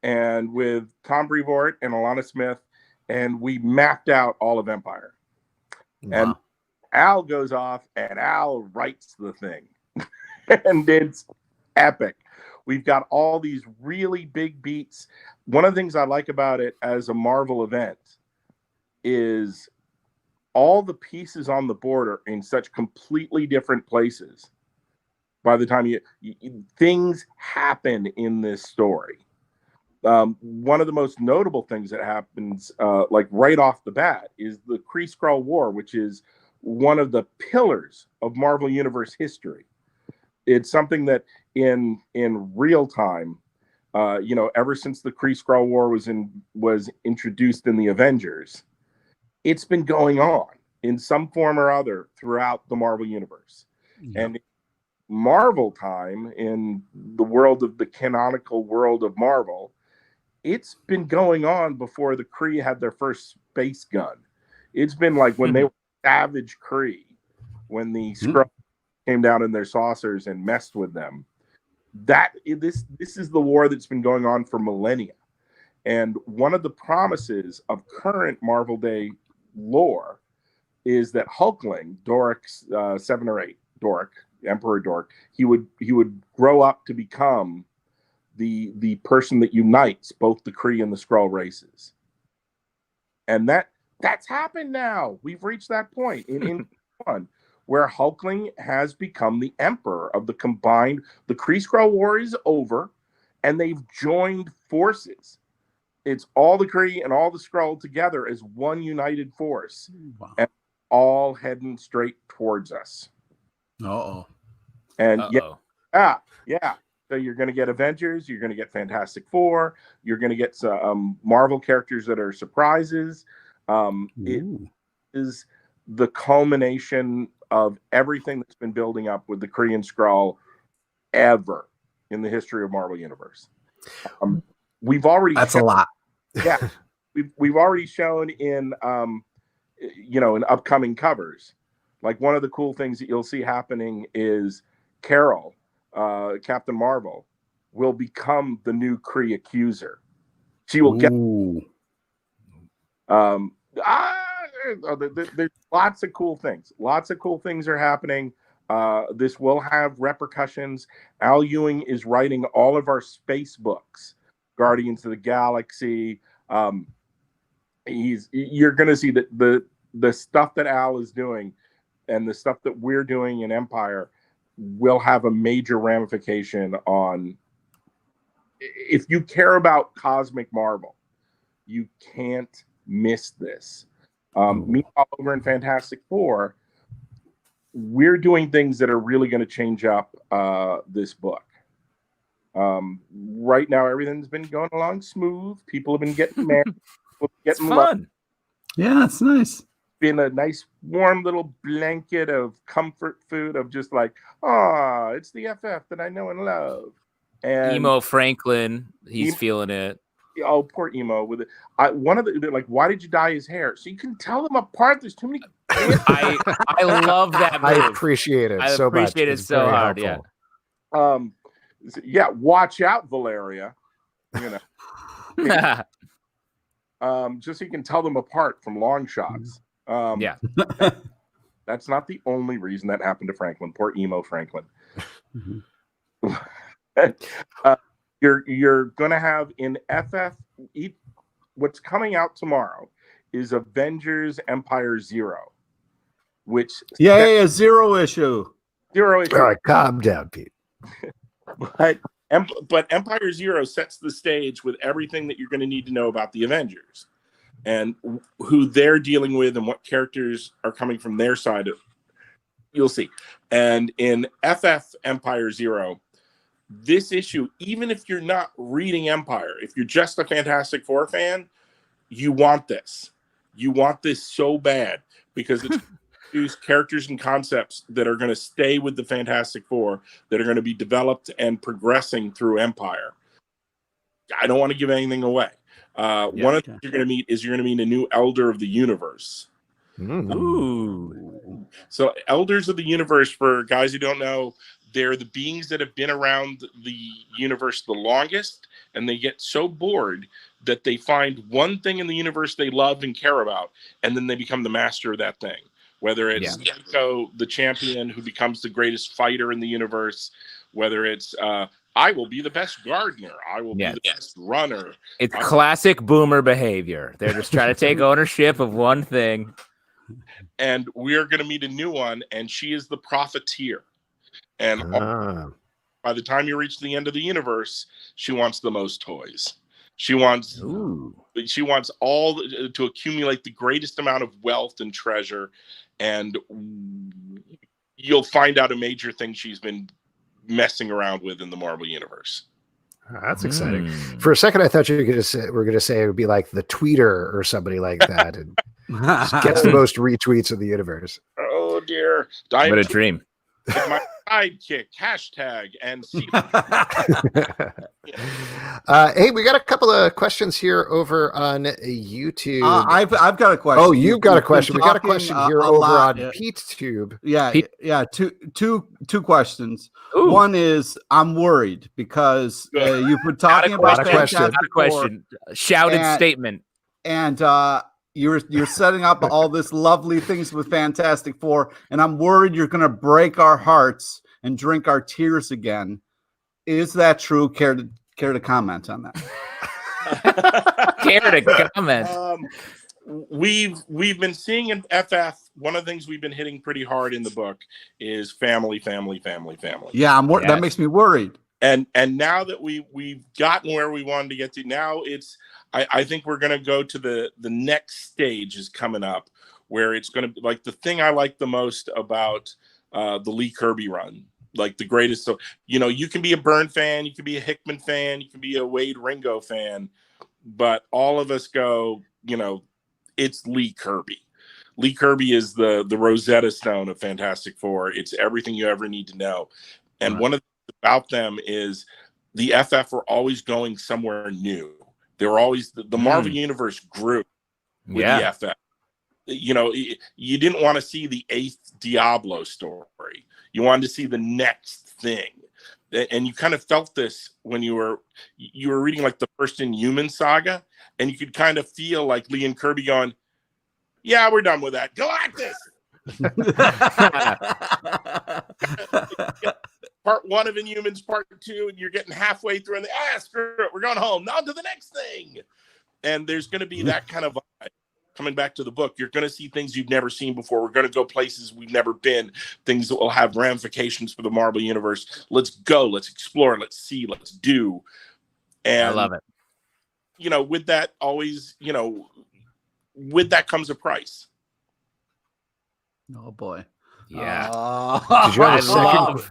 and with Tom Brevoort and Alana Smith, and we mapped out all of Empire. Wow. And Al goes off, and Al writes the thing, and it's epic. We've got all these really big beats. One of the things I like about it as a Marvel event is all the pieces on the board are in such completely different places. By the time things happen in this story. One of the most notable things that happens, like right off the bat, is the Kree-Skrull War, which is one of the pillars of Marvel Universe history. It's something that in real time, ever since the Kree-Skrull War was introduced in the Avengers, it's been going on in some form or other throughout the Marvel Universe. Yeah. And Marvel time, in the world of the canonical world of Marvel, it's been going on before the Kree had their first space gun. It's been like when they were Savage Kree, when the Skrull came down in their saucers and messed with them. This is the war that's been going on for millennia. And one of the promises of current Marvel Day lore is that Hulkling, Doric's 7 or 8, Doric, Emperor Dork, he would grow up to become the person that unites both the Kree and the Skrull races. And that's happened now. We've reached that point in one where Hulkling has become the emperor of the combined. The Kree-Skrull War is over, and they've joined forces. It's all the Kree and all the Skrull together as one united force, and all heading straight towards us. And yeah. So you're going to get Avengers, you're going to get Fantastic Four, you're going to get some Marvel characters that are surprises. It is the culmination of everything that's been building up with the Kree and Skrull ever in the history of Marvel Universe. We've already a lot. Yeah, we've already shown in in upcoming covers. Like, one of the cool things that you'll see happening is Carol, Captain Marvel, will become the new Kree accuser. She will get. There's lots of cool things. Lots of cool things are happening. This will have repercussions. Al Ewing is writing all of our space books, Guardians of the Galaxy. You're going to see that the stuff that Al is doing and the stuff that we're doing in Empire will have a major ramification on. If you care about cosmic Marvel, you can't miss this. Meanwhile, over in Fantastic Four, we're doing things that are really going to change up this book. Right now, everything's been going along smooth. People have been getting married. It's fun. Yeah, it's nice. Been a nice warm little blanket of comfort food of just like, it's the FF that I know and love. And Emo Franklin, he's feeling it. Oh, poor Emo with it. One of the like, why did you dye his hair? So you can tell them apart. There's too many. I love that move. I appreciate it. So much. Appreciate it so hard. Helpful. Yeah. Watch out, Valeria. Just so you can tell them apart from long shots. That's not the only reason that happened to Franklin. Poor Emo Franklin. You're going to have in FF, what's coming out tomorrow is Avengers Empire Zero, which zero issue. All right, calm down, Pete. But Empire Zero sets the stage with everything that you're going to need to know about the Avengers and who they're dealing with and what characters are coming from their side. You'll see. And in FF Empire Zero, this issue, even if you're not reading Empire, if you're just a Fantastic Four fan, you want this. You want this so bad because it's characters and concepts that are going to stay with the Fantastic Four, that are going to be developed and progressing through Empire. I don't want to give anything away. One of the things you're going to meet a new Elder of the Universe. Ooh. So Elders of the Universe, for guys who don't know, they're the beings that have been around the universe the longest, and they get so bored that they find one thing in the universe they love and care about, and then they become the master of that thing. Whether it's Echo, the champion who becomes the greatest fighter in the universe, whether it's I will be the best gardener, I will be the best runner. It's classic boomer behavior. They're just trying to take ownership of one thing. And we're going to meet a new one, and she is the profiteer. And by the time you reach the end of the universe, she wants the most toys. She wants all to accumulate the greatest amount of wealth and treasure, and you'll find out a major thing she's been messing around with in the Marvel universe. That's exciting. For a second, I thought you were going to say it would be like the tweeter or somebody like that, and gets the most retweets in the universe. Oh dear! What a dream! My sidekick hashtag and hey, we got a couple of questions here over on YouTube. I've got a question. Oh, you've got a question. We got a question here over on PeteTube. Yeah. Two questions. Ooh. One is I'm worried because you've been talking about Fantastic Four. Shouted statement. And you're setting up all this lovely things with Fantastic Four, and I'm worried you're going to break our hearts and drink our tears again. Is that true? Care to comment on that? Care to comment? We've been seeing in FF, one of the things we've been hitting pretty hard in the book is family. Yeah, that makes me worried. And now that we've gotten where we wanted to get to, now I think we're going to go to the next stage is coming up, where it's going to be like the thing I like the most about the Lee Kirby run, like the greatest. So, you can be a Byrne fan, you can be a Hickman fan, you can be a Wade Ringo fan, but all of us go, it's Lee Kirby. Lee Kirby is the Rosetta Stone of Fantastic Four. It's everything you ever need to know. And one of the things about them is the FF were always going somewhere new. They were always the Marvel Universe grew with the FF. You didn't want to see the 8th Diablo story. You wanted to see the next thing. And you kind of felt this when you were reading like the first Inhuman saga, and you could kind of feel like Lee and Kirby going, yeah, we're done with that. Galactus! Part 1 of Inhumans, part 2, and you're getting halfway through, and screw it, we're going home. Now to the next thing. And there's going to be that kind of vibe. Coming back to the book, you're going to see things you've never seen before. We're going to go places we've never been, things that will have ramifications for the Marvel Universe. Let's go. Let's explore. Let's see. Let's do. And I love it. With that always, with that comes a price. Oh, boy. Yeah. I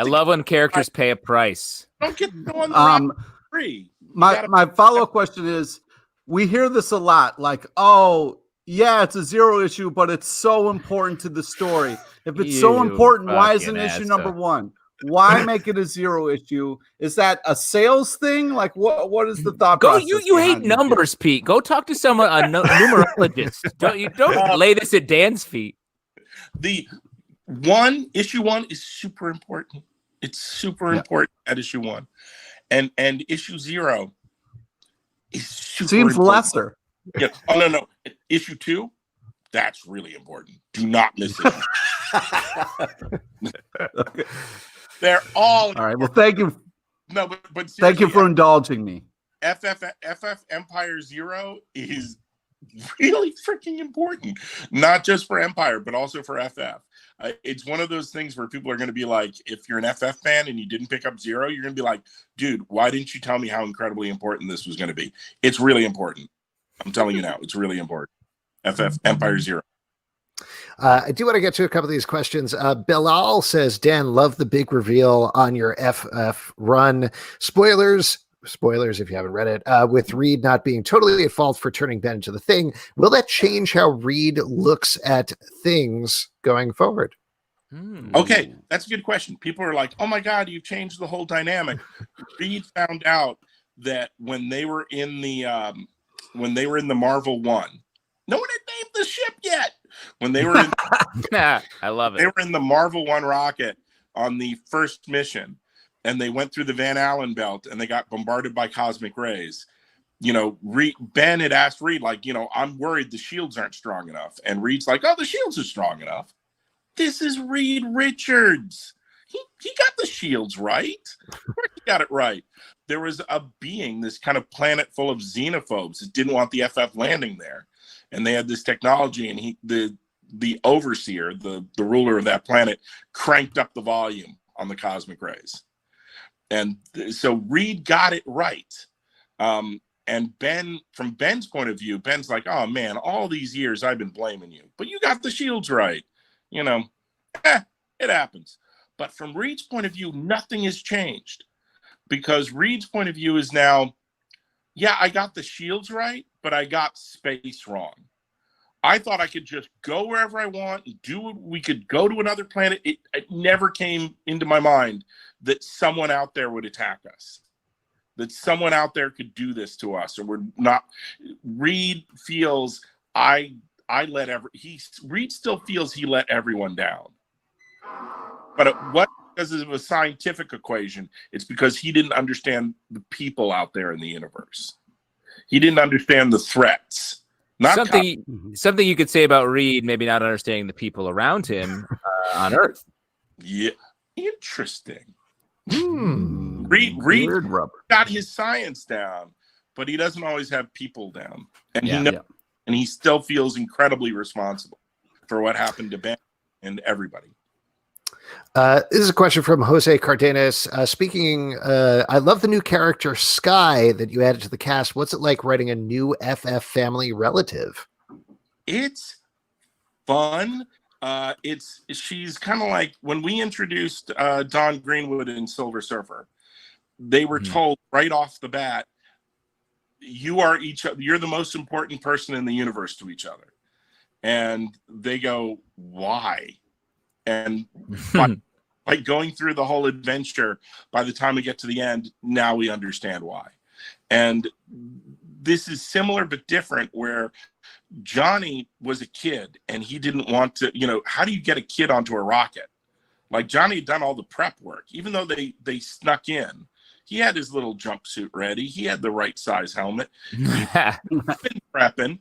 love when characters pay a price. Don't get on free. My follow-up question is, we hear this a lot, like, oh, yeah, it's a 0 issue, but it's so important to the story. If it's so important, why isn't issue number 1? Why make it a 0 issue? Is that a sales thing? Like, what is the thought process? You hate numbers, Pete. Go talk to someone, a numerologist. Don't lay this at Dan's feet. The issue 1 is super important. It's super important at issue 1, and issue 0 is super seems important. lesser. Yeah. Oh no. Issue 2, that's really important. Do not miss it. Okay. They're all right. Well, thank you. No, but thank you for indulging me. FF Empire 0 is really freaking important, not just for Empire, but also for FF. It's one of those things where people are going to be like, if you're an FF fan and you didn't pick up 0, you're going to be like, dude, why didn't you tell me how incredibly important this was going to be? It's really important. I'm telling you now, it's really important. FF Empire 0. I do want to get to a couple of these questions. Bilal says, Dan, love the big reveal on your FF run. Spoilers if you haven't read it, with Reed not being totally at fault for turning Ben into the Thing. Will that change how Reed looks at things going forward? Okay, that's a good question. People are like, oh my God, you've changed the whole dynamic. Reed found out that when they were in the Marvel 1, no one had named the ship yet. When they were in I love it. They were in the Marvel 1 rocket. on the first mission, and they went through the Van Allen belt and they got bombarded by cosmic rays. Ben had asked Reed, like, I'm worried the shields aren't strong enough. And Reed's like, oh, the shields are strong enough. This is Reed Richards. He got the shields right. He got it right. There was a being, this kind of planet full of xenophobes that didn't want the FF landing there. And they had this technology, and the overseer, the ruler of that planet, cranked up the volume on the cosmic rays. And so Reed got it right. And Ben, from Ben's point of view, Ben's like, oh man, all these years I've been blaming you, but you got the shields right. It happens. But from Reed's point of view, nothing has changed, because Reed's point of view is now, yeah, I got the shields right, but I got space wrong. I thought I could just go wherever I want and we could go to another planet. It never came into my mind that someone out there would attack us, that someone out there could do this to us, or we're not. Reed feels Reed still feels he let everyone down. But it wasn't because of a scientific equation. It's because he didn't understand the people out there in the universe. He didn't understand the threats. Something you could say about Reed, maybe not understanding the people around him on Earth. Yeah, interesting. Reed got his science down, but he doesn't always have people down, and and he still feels incredibly responsible for what happened to Ben and everybody. This is a question from Jose Cardenas. Speaking, I love the new character Sky that you added to the cast. What's it like writing a new FF family relative? It's fun. She's kind of like when we introduced Dawn Greenwood and Silver Surfer, they were told right off the bat, you're the most important person in the universe to each other. And they go, why? And by going through the whole adventure, by the time we get to the end, now we understand why. And this is similar but different, where Johnny was a kid and he didn't want to, how do you get a kid onto a rocket? Like, Johnny had done all the prep work, even though they snuck in. He had his little jumpsuit ready. He had the right size helmet. He'd been prepping.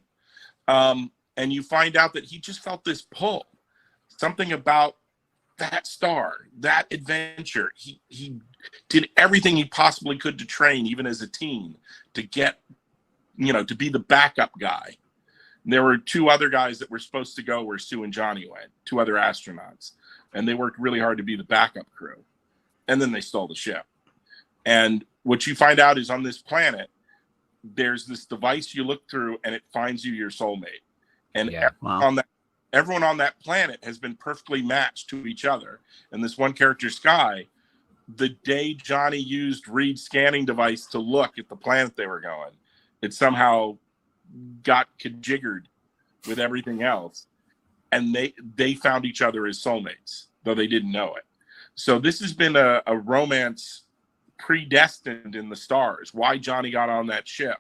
And you find out that he just felt this pull. Something about that star, that adventure. He did everything he possibly could to train, even as a teen, to get, to be the backup guy. And there were two other guys that were supposed to go where Sue and Johnny went, two other astronauts. And they worked really hard to be the backup crew. And then they stole the ship. And what you find out is on this planet, there's this device you look through and it finds you your soulmate. And everyone on that planet has been perfectly matched to each other. And this one character, Sky, the day Johnny used Reed's scanning device to look at the planet they were going, it somehow got conjiggered with everything else. And they found each other as soulmates, though they didn't know it. So this has been a romance predestined in the stars, why Johnny got on that ship.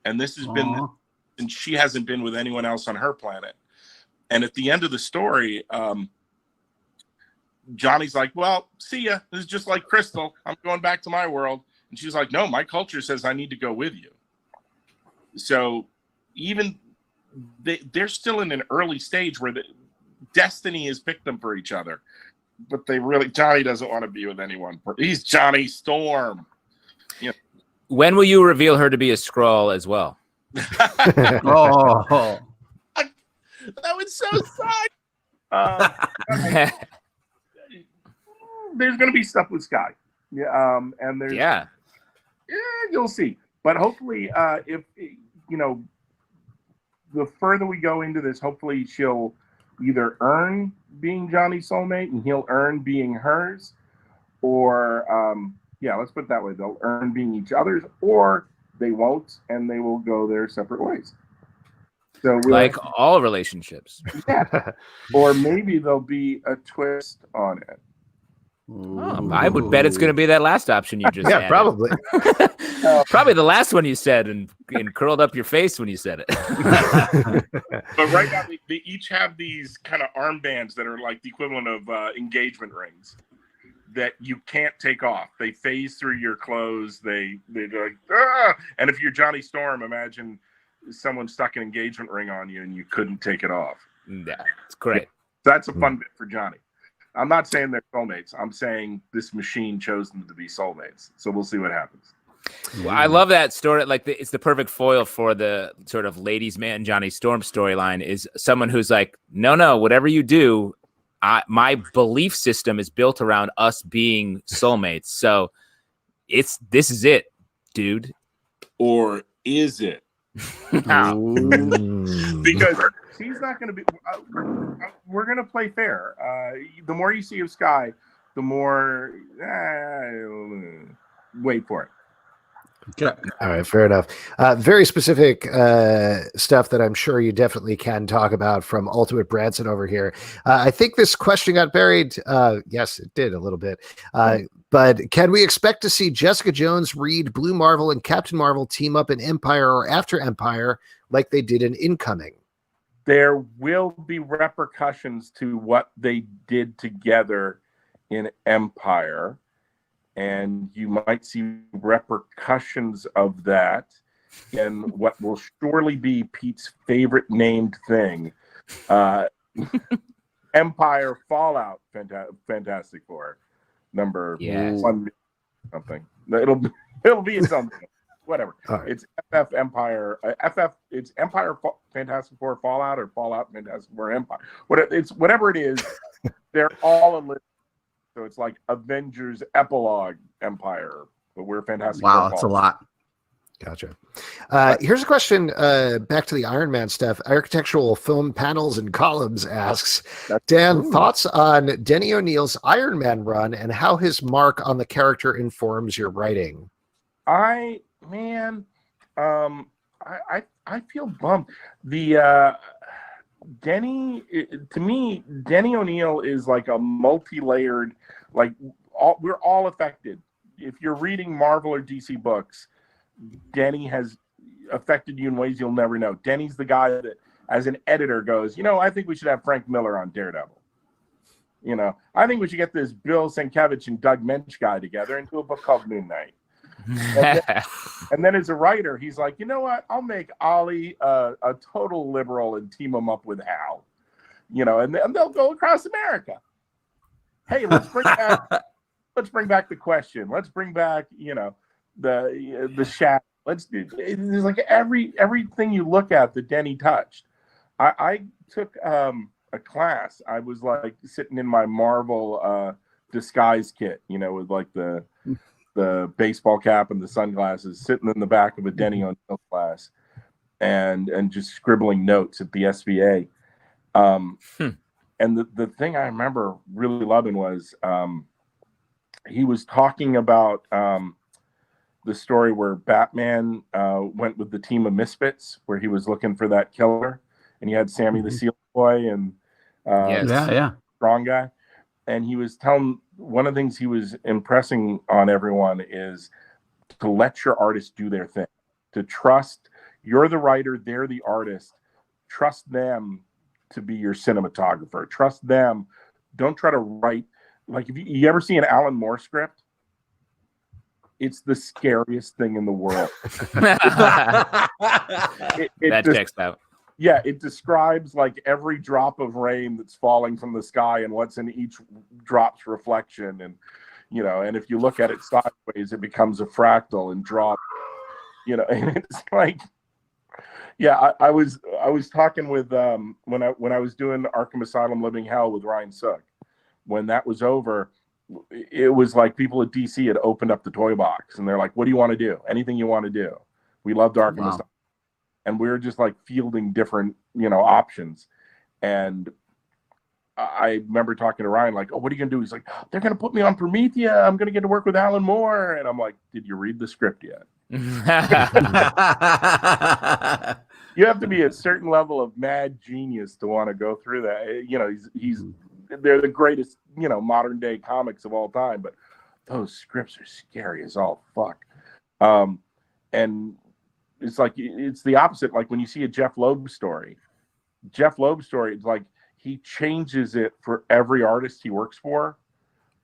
And this has been, and she hasn't been with anyone else on her planet. And at the end of the story, Johnny's like, well, see ya. This is just like Crystal. I'm going back to my world. And she's like, no, my culture says I need to go with you. So even they're still in an early stage where the destiny has picked them for each other. But Johnny doesn't want to be with anyone. He's Johnny Storm. When will you reveal her to be a Skrull as well? That would so suck. There's going to be stuff with Sky. And there's you'll see. But hopefully, if the further we go into this, hopefully she'll either earn being Johnny's soulmate and he'll earn being hers, or let's put it that way. They'll earn being each other's, or they won't, and they will go their separate ways. So like all relationships. Yeah. Or maybe there'll be a twist on it. I would bet it's going to be that last option you just added. Probably. Probably the last one you said and curled up your face when you said it. But right now, they each have these kind of armbands that are like the equivalent of engagement rings. that you can't take off. They phase through your clothes. They're like, ah! And if you're Johnny Storm, imagine someone stuck an engagement ring on you and you couldn't take it off. Yeah, it's great. That's a fun bit for Johnny. I'm not saying they're soulmates. I'm saying this machine chose them to be soulmates. So we'll see what happens. Well, I love that story. Like it's the perfect foil for the sort of ladies' man Johnny Storm storyline. Is someone who's like, no, whatever you do, my belief system is built around us being soulmates. So this is it, dude. Or is it? Because she's not going to be. We're going to play fair. The more you see of Sky, the more. Wait for it. Okay. All right, fair enough. Very specific stuff that I'm sure you definitely can talk about from Ultimate Branson over here. I think this question got buried. Yes, it did a little bit. But can we expect to see Jessica Jones, Reed, Blue Marvel, and Captain Marvel team up in Empire or after Empire like they did in Incoming? There will be repercussions to what they did together in Empire. And you might see repercussions of that in what will surely be Pete's favorite named thing, Empire Fallout Fantastic Four number 1 something. It'll be something. Whatever. Right. It's FF Empire. It's Empire Fantastic Four Fallout or Fallout Fantastic Four Empire. Whatever it is. They're all a list. So it's like Avengers Epilogue Empire, but we're Fantastic. Wow, that's a lot. Gotcha. Here's a question back to the Iron Man stuff. Architectural Film Panels and Columns asks, Dan, thoughts on Denny O'Neil's Iron Man run and how his mark on the character informs your writing? I feel bummed. Denny O'Neil is like a multi-layered, we're all affected. If you're reading Marvel or DC books, Denny has affected you in ways you'll never know. Denny's the guy that, as an editor, goes, I think we should have Frank Miller on Daredevil. I think we should get this Bill Sienkiewicz and Doug Mensch guy together and do a book called Moon Knight. And then as a writer, he's like, you know what? I'll make Ollie a total liberal and team him up with Hal. And they'll go across America. Hey, let's bring back the Question. Let's bring back, the Shadow. Let's do. There's like everything you look at that Denny touched. I took a class. I was like sitting in my Marvel disguise kit, with like the baseball cap and the sunglasses, sitting in the back of a Denny O'Neil class and just scribbling notes at the SVA. And the thing I remember really loving was he was talking about the story where Batman went with the team of misfits, where he was looking for that killer, and he had Sammy the Seal Boy and Strong Guy. And he was telling, one of the things he was impressing on everyone is to let your artist do their thing, to trust. You're the writer, they're the artist. Trust them to be your cinematographer. Trust them. Don't try to write. Like, if you ever see an Alan Moore script, it's the scariest thing in the world. That checks out. Yeah, it describes like every drop of rain that's falling from the sky and what's in each drop's reflection. And, and if you look at it sideways, it becomes a fractal and drop, and it's like, yeah, I was talking with, when I was doing Arkham Asylum Living Hell with Ryan Sook, when that was over, it was like people at DC had opened up the toy box and they're like, what do you want to do? Anything you want to do. We loved Arkham Asylum. And we were just like fielding different, options. And I remember talking to Ryan, like, oh, what are you going to do? He's like, they're going to put me on Promethea. I'm going to get to work with Alan Moore. And I'm like, did you read the script yet? You have to be a certain level of mad genius to want to go through that. They're the greatest, modern day comics of all time. But those scripts are scary as all fuck. And it's like, it's the opposite. Like when you see a Jeff Loeb story, it's like he changes it for every artist he works for,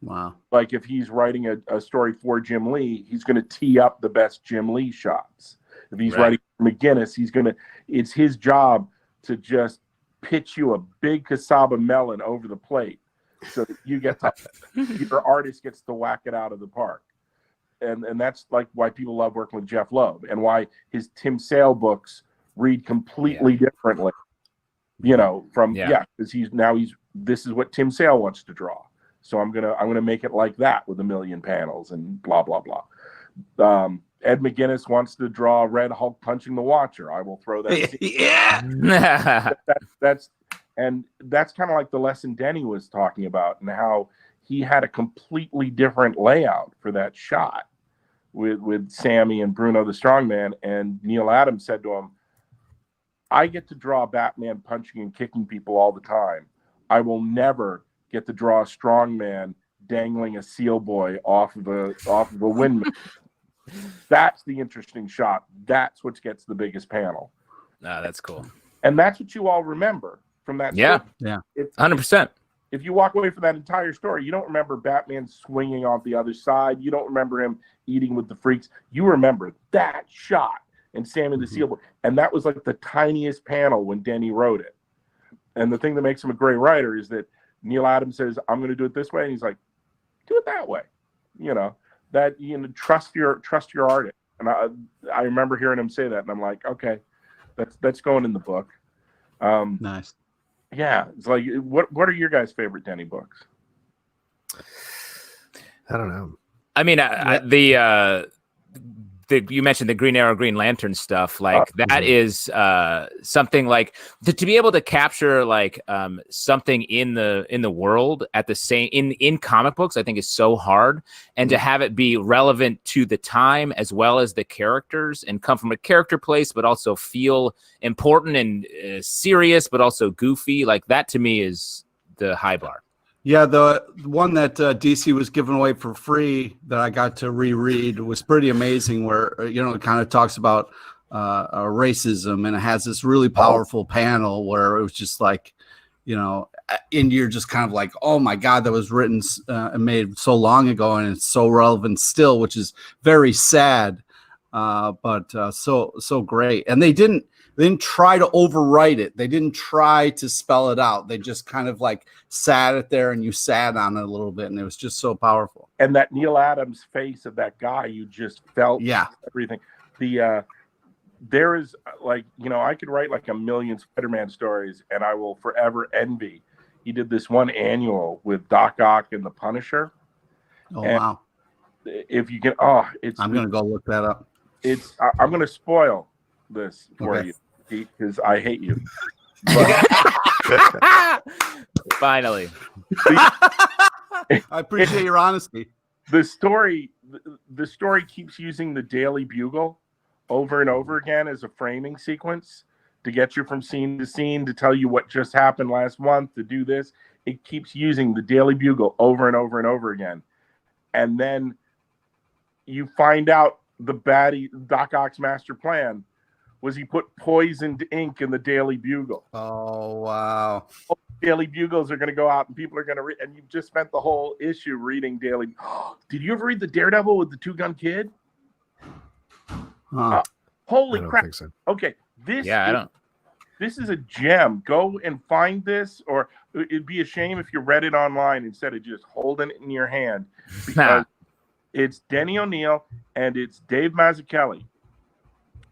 Wow. Like if he's writing a story for Jim Lee, he's going to tee up the best Jim Lee shots. If he's writing for McGinnis, it's his job to just pitch you a big cassava melon over the plate so that you get to, your artist gets to whack it out of the park. And that's like why people love working with Jeff Loeb and why his Tim Sale books read completely differently, because this is what Tim Sale wants to draw. So I'm gonna make it like that with 1 million panels and blah blah blah. Ed McGuinness wants to draw Red Hulk punching the Watcher. I will throw that. That's kind of like the lesson Denny was talking about, and how he had a completely different layout for that shot with Sammy and Bruno the Strongman. And Neil Adams said to him, "I get to draw Batman punching and kicking people all the time. I will never get to draw a strongman dangling a seal boy off of a windmill." That's the interesting shot. That's what gets the biggest panel. That's cool. And that's what you all remember from that story. Yeah. 100%. If you walk away from that entire story, you don't remember Batman swinging off the other side. You don't remember him eating with the freaks. You remember that shot and Sammy the Seal Boy. And that was like the tiniest panel when Denny wrote it. And the thing that makes him a great writer is that Neil Adams says, "I'm going to do it this way." And he's like, "Do it that way." Trust your artist. And I remember hearing him say that, and I'm like, okay, that's going in the book. Nice. Yeah, it's like, what are your guys' favorite Denny books? I don't know. I mean, you mentioned the Green Arrow, Green Lantern stuff. Like that is something like to be able to capture like something in the world at the same in comic books, I think is so hard, and to have it be relevant to the time as well as the characters and come from a character place, but also feel important and serious, but also goofy. Like that to me is the high bar. Yeah, the one that DC was giving away for free that I got to reread was pretty amazing, where it kind of talks about racism, and it has this really powerful panel where it was just like, and you're just kind of like, oh my God, that was written and made so long ago, and it's so relevant still, which is very sad, but so great. And they didn't try to overwrite it. They didn't try to spell it out. They just kind of like sat it there, and you sat on it a little bit, and it was just so powerful. And that Neil Adams face of that guy, you just felt everything. There is like, I could write like 1 million SpiderMan stories, and I will forever envy. He did this one annual with Doc Ock and the Punisher. Oh, wow. If you can, I'm going to go look that up. I'm going to spoil this for you because I hate you. But, finally, I appreciate your honesty. The story keeps using the Daily Bugle over and over again as a framing sequence to get you from scene to scene, to tell you what just happened last month, to do this. It keeps using the Daily Bugle over and over and over again, and then you find out the baddie Doc Ock's master plan was he put poisoned ink in the Daily Bugle. Oh, wow. Daily Bugles are going to go out and people are going to read, and you've just spent the whole issue reading Daily. Did you ever read the Daredevil with the Two-Gun Kid? Holy crap. Think so. Okay. This is a gem. Go and find this, or it'd be a shame if you read it online instead of just holding it in your hand, because it's Denny O'Neil and it's Dave Mazzucchelli,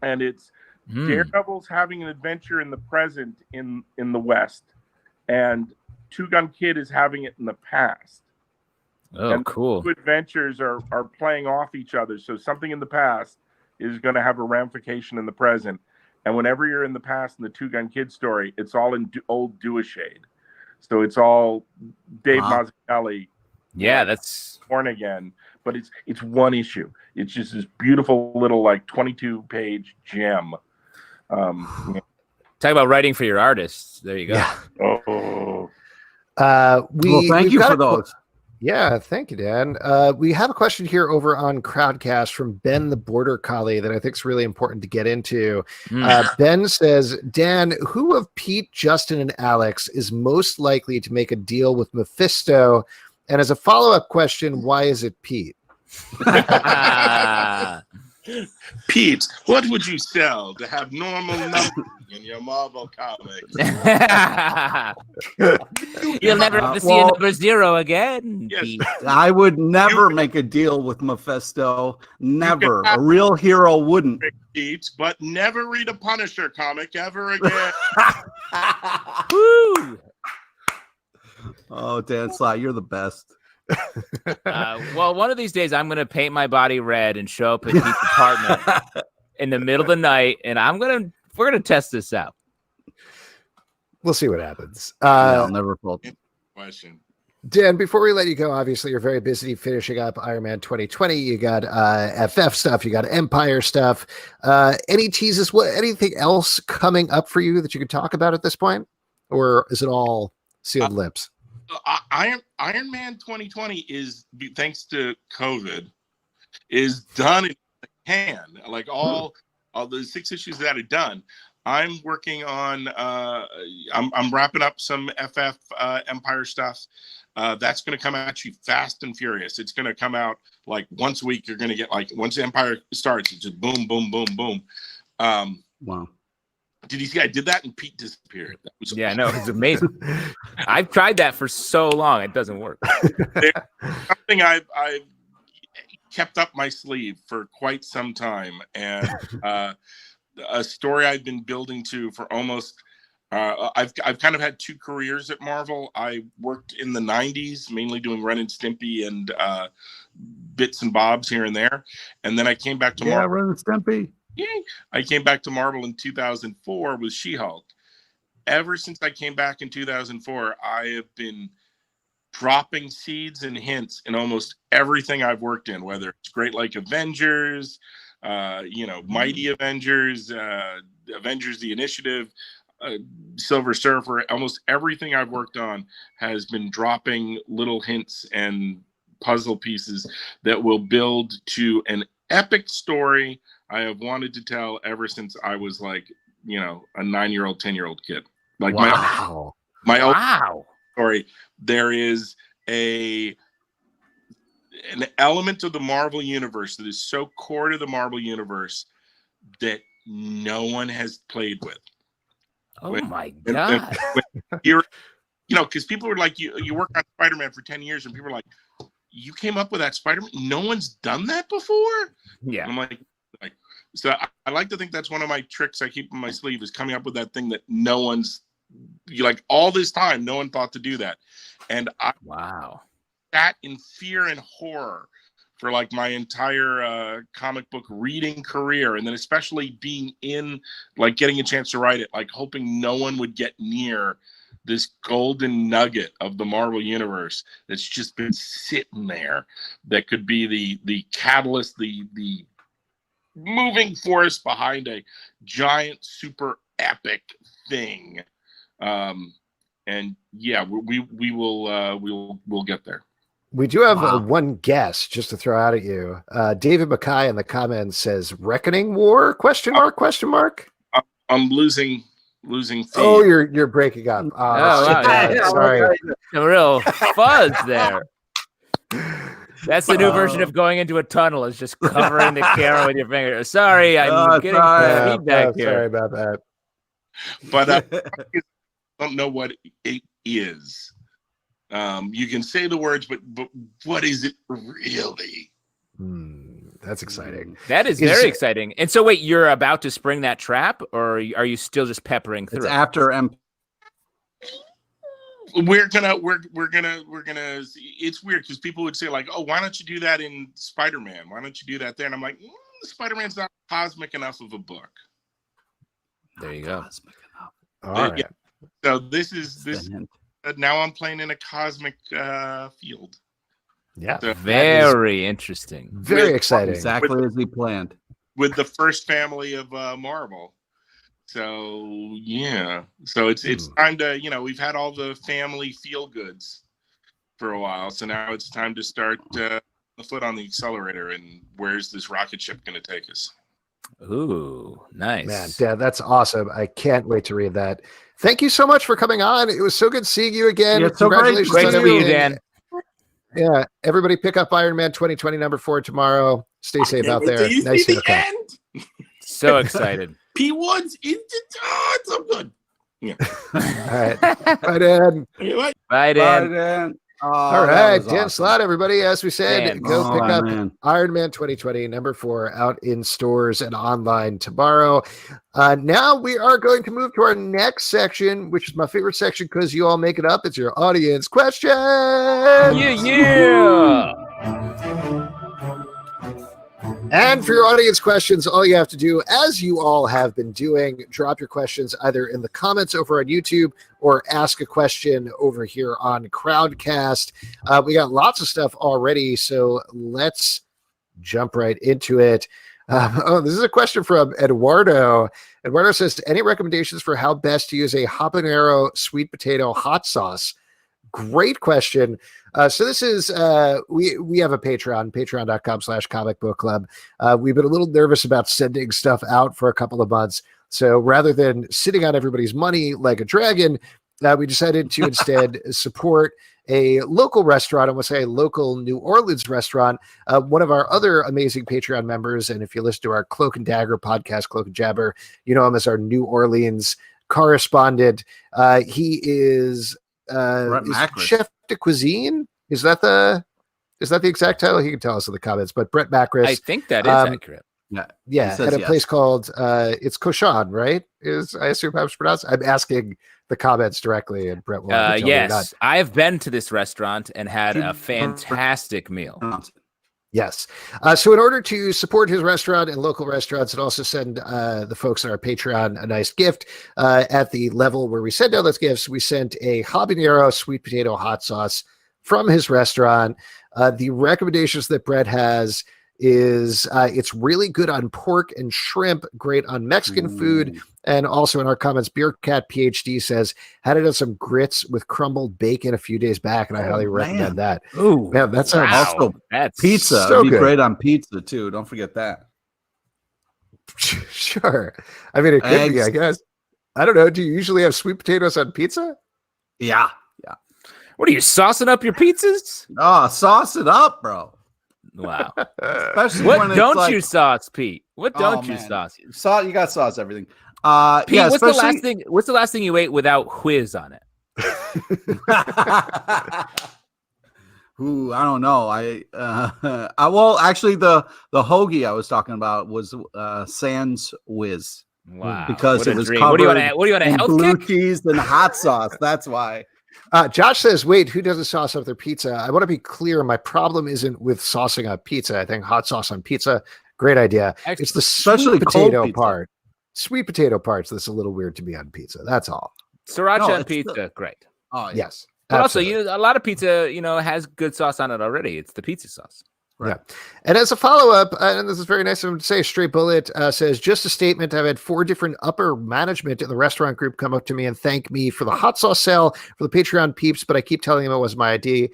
and it's Daredevil's having an adventure in the present in the West, and Two-Gun Kid is having it in the past. Oh, and cool. The two adventures are playing off each other. So something in the past is going to have a ramification in the present. And whenever you're in the past in the Two-Gun Kid story, it's all in old Dewishade. So it's all Dave Mazzucchelli. Yeah, that's born again. But it's one issue. It's just this beautiful little 22-page gem. Talk about writing for your artists. There you go. Yeah. Thank you for those. Yeah, thank you, Dan. We have a question here over on Crowdcast from Ben the Border Collie that I think is really important to get into. Ben says, Dan, who of Pete, Justin, and Alex is most likely to make a deal with Mephisto And as a follow-up question, why is it Pete? Pete, what would you sell to have normal numbers in your Marvel comics? You'll never have to see a number 0 again. Yes. Pete. I would never make a deal with Mephisto. Never. A real hero wouldn't. Pete, but never read a Punisher comic ever again. Woo! Oh, Dan Slott, you're the best. Well, one of these days I'm going to paint my body red and show up at Pete's apartment in the middle of the night, and we're going to test this out. We'll see what happens. I'll never fault. Question. Dan, before we let you go, obviously you're very busy finishing up Ironman 2020. You got FF stuff, you got Empire stuff. Any teases? Anything else coming up for you that you could talk about at this point, or is it all sealed lips? Ironman 2020 is, thanks to COVID, is done in the can. Like all the 6 issues that are done. I'm working on. I'm wrapping up some FF Empire stuff. That's going to come at you fast and furious. It's going to come out like once a week. You're going to get like once Empire starts, it's just boom, boom, boom, boom. Wow. Did you see I did that and Pete disappeared? That was No, it's amazing. I've tried that for so long. It doesn't work. Something I've kept up my sleeve for quite some time. And a story I've been building to for almost I've kind of had 2 careers at Marvel. I worked in the 90s, mainly doing Ren and Stimpy and bits and bobs here and there. And then I came back to Marvel. Ren and Stimpy. Yay. I came back to Marvel in 2004 with She-Hulk. Ever since I came back in 2004, I have been dropping seeds and hints in almost everything I've worked in, whether it's Great Lake Avengers, Mighty Avengers, Avengers the Initiative, Silver Surfer. Almost everything I've worked on has been dropping little hints and puzzle pieces that will build to an epic story I have wanted to tell ever since I was like, a 9-year-old, 10-year-old kid. Like wow. my own story. There is an element of the Marvel universe that is so core to the Marvel universe that no one has played with. Oh my God. Because people were like, you work on SpiderMan for 10 years and people are like, you came up with that Spider-Man? No one's done that before? Yeah. I'm like, so I like to think that's one of my tricks I keep in my sleeve is coming up with that thing that no one's, all this time, no one thought to do that. And I sat in fear and horror for like my entire comic book reading career. And then especially being in, like getting a chance to write it, like hoping no one would get near this golden nugget of the Marvel universe that's just been sitting there that could be the catalyst, the moving force behind a giant, super epic thing. And yeah, we'll get there. We do have one guess just to throw out at you. David Mackay in the comments says "Reckoning War?" ? I'm losing feed. Oh, you're breaking up. Sorry. A real fuzz there. That's the new version of going into a tunnel. Is just covering the camera with your finger. Sorry, I'm getting feedback here. Sorry about that. But I don't know what it is. You can say the words, but what is it really? That's exciting. That is very exciting. And so, wait, you're about to spring that trap, or are you still just peppering through? It's after We're gonna. It's weird because people would say like, "Oh, why don't you do that in SpiderMan? Why don't you do that there?" And I'm like, "SpiderMan's not cosmic enough of a book." There you go. All right. Yeah. So this. Now I'm playing in a cosmic field. Yeah. So very interesting. Very exciting. Exactly as we planned. With the first family of Marvel. So yeah. So it's time to, we've had all the family feel goods for a while. So now it's time to start the foot on the accelerator and where's this rocket ship going to take us? Ooh, nice. Man, Dad, that's awesome. I can't wait to read that. Thank you so much for coming on. It was so good seeing you again. Yeah, it's so great to see you, Dan. Yeah, everybody pick up Ironman 2020 #4 tomorrow. Stay safe out there. Nice to the end. So excited. P1's it's so good. Yeah. All right. Bye, Dan. Bye, Dan. Bye, Dan. All right, Dan Slott, everybody. As we said, Dan. go pick up Ironman 2020 #4 out in stores and online tomorrow. Now we are going to move to our next section, which is my favorite section because you all make it up. It's your audience question. Yeah. And for your audience questions, all you have to do, as you all have been doing, drop your questions either in the comments over on YouTube or ask a question over here on Crowdcast. We got lots of stuff already, so let's jump right into it. This is a question from Eduardo. Eduardo says, any recommendations for how best to use a habanero sweet potato hot sauce? Great question. So this is, we have a patreon.com/comic book club. We've been a little nervous about sending stuff out for a couple of months. So rather than sitting on everybody's money like a dragon, we decided to instead support a local restaurant. I want to say a local New Orleans restaurant. One of our other amazing Patreon members. And if you listen to our Cloak and Dagger podcast, Cloak and Jabber, you know him as our New Orleans correspondent. He is chef de cuisine. Is that the exact title? He can tell us in the comments. But Brett Macris, I think that is accurate. Yeah, at a place called it's Cochon, right? I assume how it's pronounced. I'm asking the comments directly, and Brett will tell me yes, I have been to this restaurant and had a fantastic meal. Yes. So in order to support his restaurant and local restaurants and also send the folks on our Patreon a nice gift at the level where we send out those gifts, we sent a habanero sweet potato hot sauce from his restaurant. The recommendations that Brett has is it's really good on pork and shrimp, great on Mexican food. And also in our comments, Beer Cat PhD says, had it on some grits with crumbled bacon a few days back, and I highly recommend that. Ooh, man, that sounds also that's pizza. So It'd be good. Great on pizza too. Don't forget that. Sure. I mean, it could be, I guess. I don't know. Do you usually have sweet potatoes on pizza? Yeah. What are you, saucing up your pizzas? Oh, sauce it up, bro. Wow. Especially What when don't it's you sauce, Pete? What don't you man. sauce? You got sauce everything. Pete, yeah, what's the last thing you ate without whiz on it? Ooh, I don't know. Well, actually, the hoagie I was talking about was sans whiz. Wow, because it was dream. covered what do you want a in health blue kick? cheese and hot sauce. That's why. Josh says, wait, who doesn't sauce up their pizza? I want to be clear. My problem isn't with saucing up pizza. I think hot sauce on pizza, great idea. It's the Especially sweet potato pizza. part. Sweet potato parts that's a little weird to me on pizza. That's all. Sriracha on pizza, great. Oh, yeah. Yes. But absolutely. also, a lot of pizza, has good sauce on it already. It's the pizza sauce. Right. Yeah. And as a follow-up, and this is very nice of him to say, Straight Bullet says, just a statement. I've had 4 different upper management in the restaurant group come up to me and thank me for the hot sauce sale for the Patreon peeps, but I keep telling them it was my idea.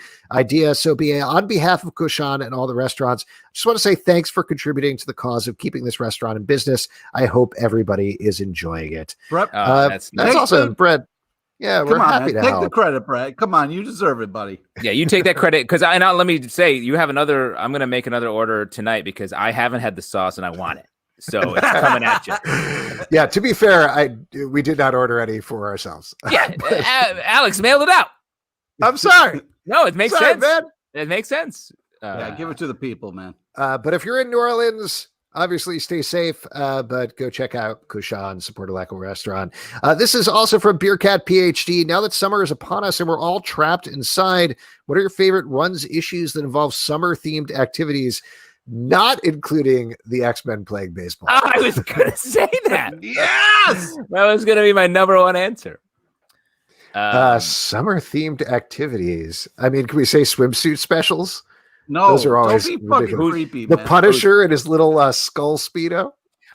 So on behalf of Kushan and all the restaurants, I just want to say thanks for contributing to the cause of keeping this restaurant in business. I hope everybody is enjoying it. Brett, that's awesome, Brett. Yeah, we're happy to take help. the credit, Brett. Come on, you deserve it, buddy. Yeah, you take that credit because let me say, you have another. I'm going to make another order tonight because I haven't had the sauce and I want it, so it's coming at you. Yeah, to be fair, we did not order any for ourselves. Yeah, Alex mailed it out. I'm sorry. No, it makes sense, man. It makes sense. Yeah, give it to the people, man. But if you're in New Orleans, obviously stay safe, but go check out Kushan, support a local restaurant. This is also from Beer Cat PhD. Now that summer is upon us and we're all trapped inside, what are your favorite runs issues that involve summer-themed activities, not including the X-Men playing baseball? I was going to say that. Yes! That was going to be my number one answer. Summer-themed activities. I mean, can we say swimsuit specials? No, those are always don't be fucking creepy, the man. Punisher and his little skull speedo.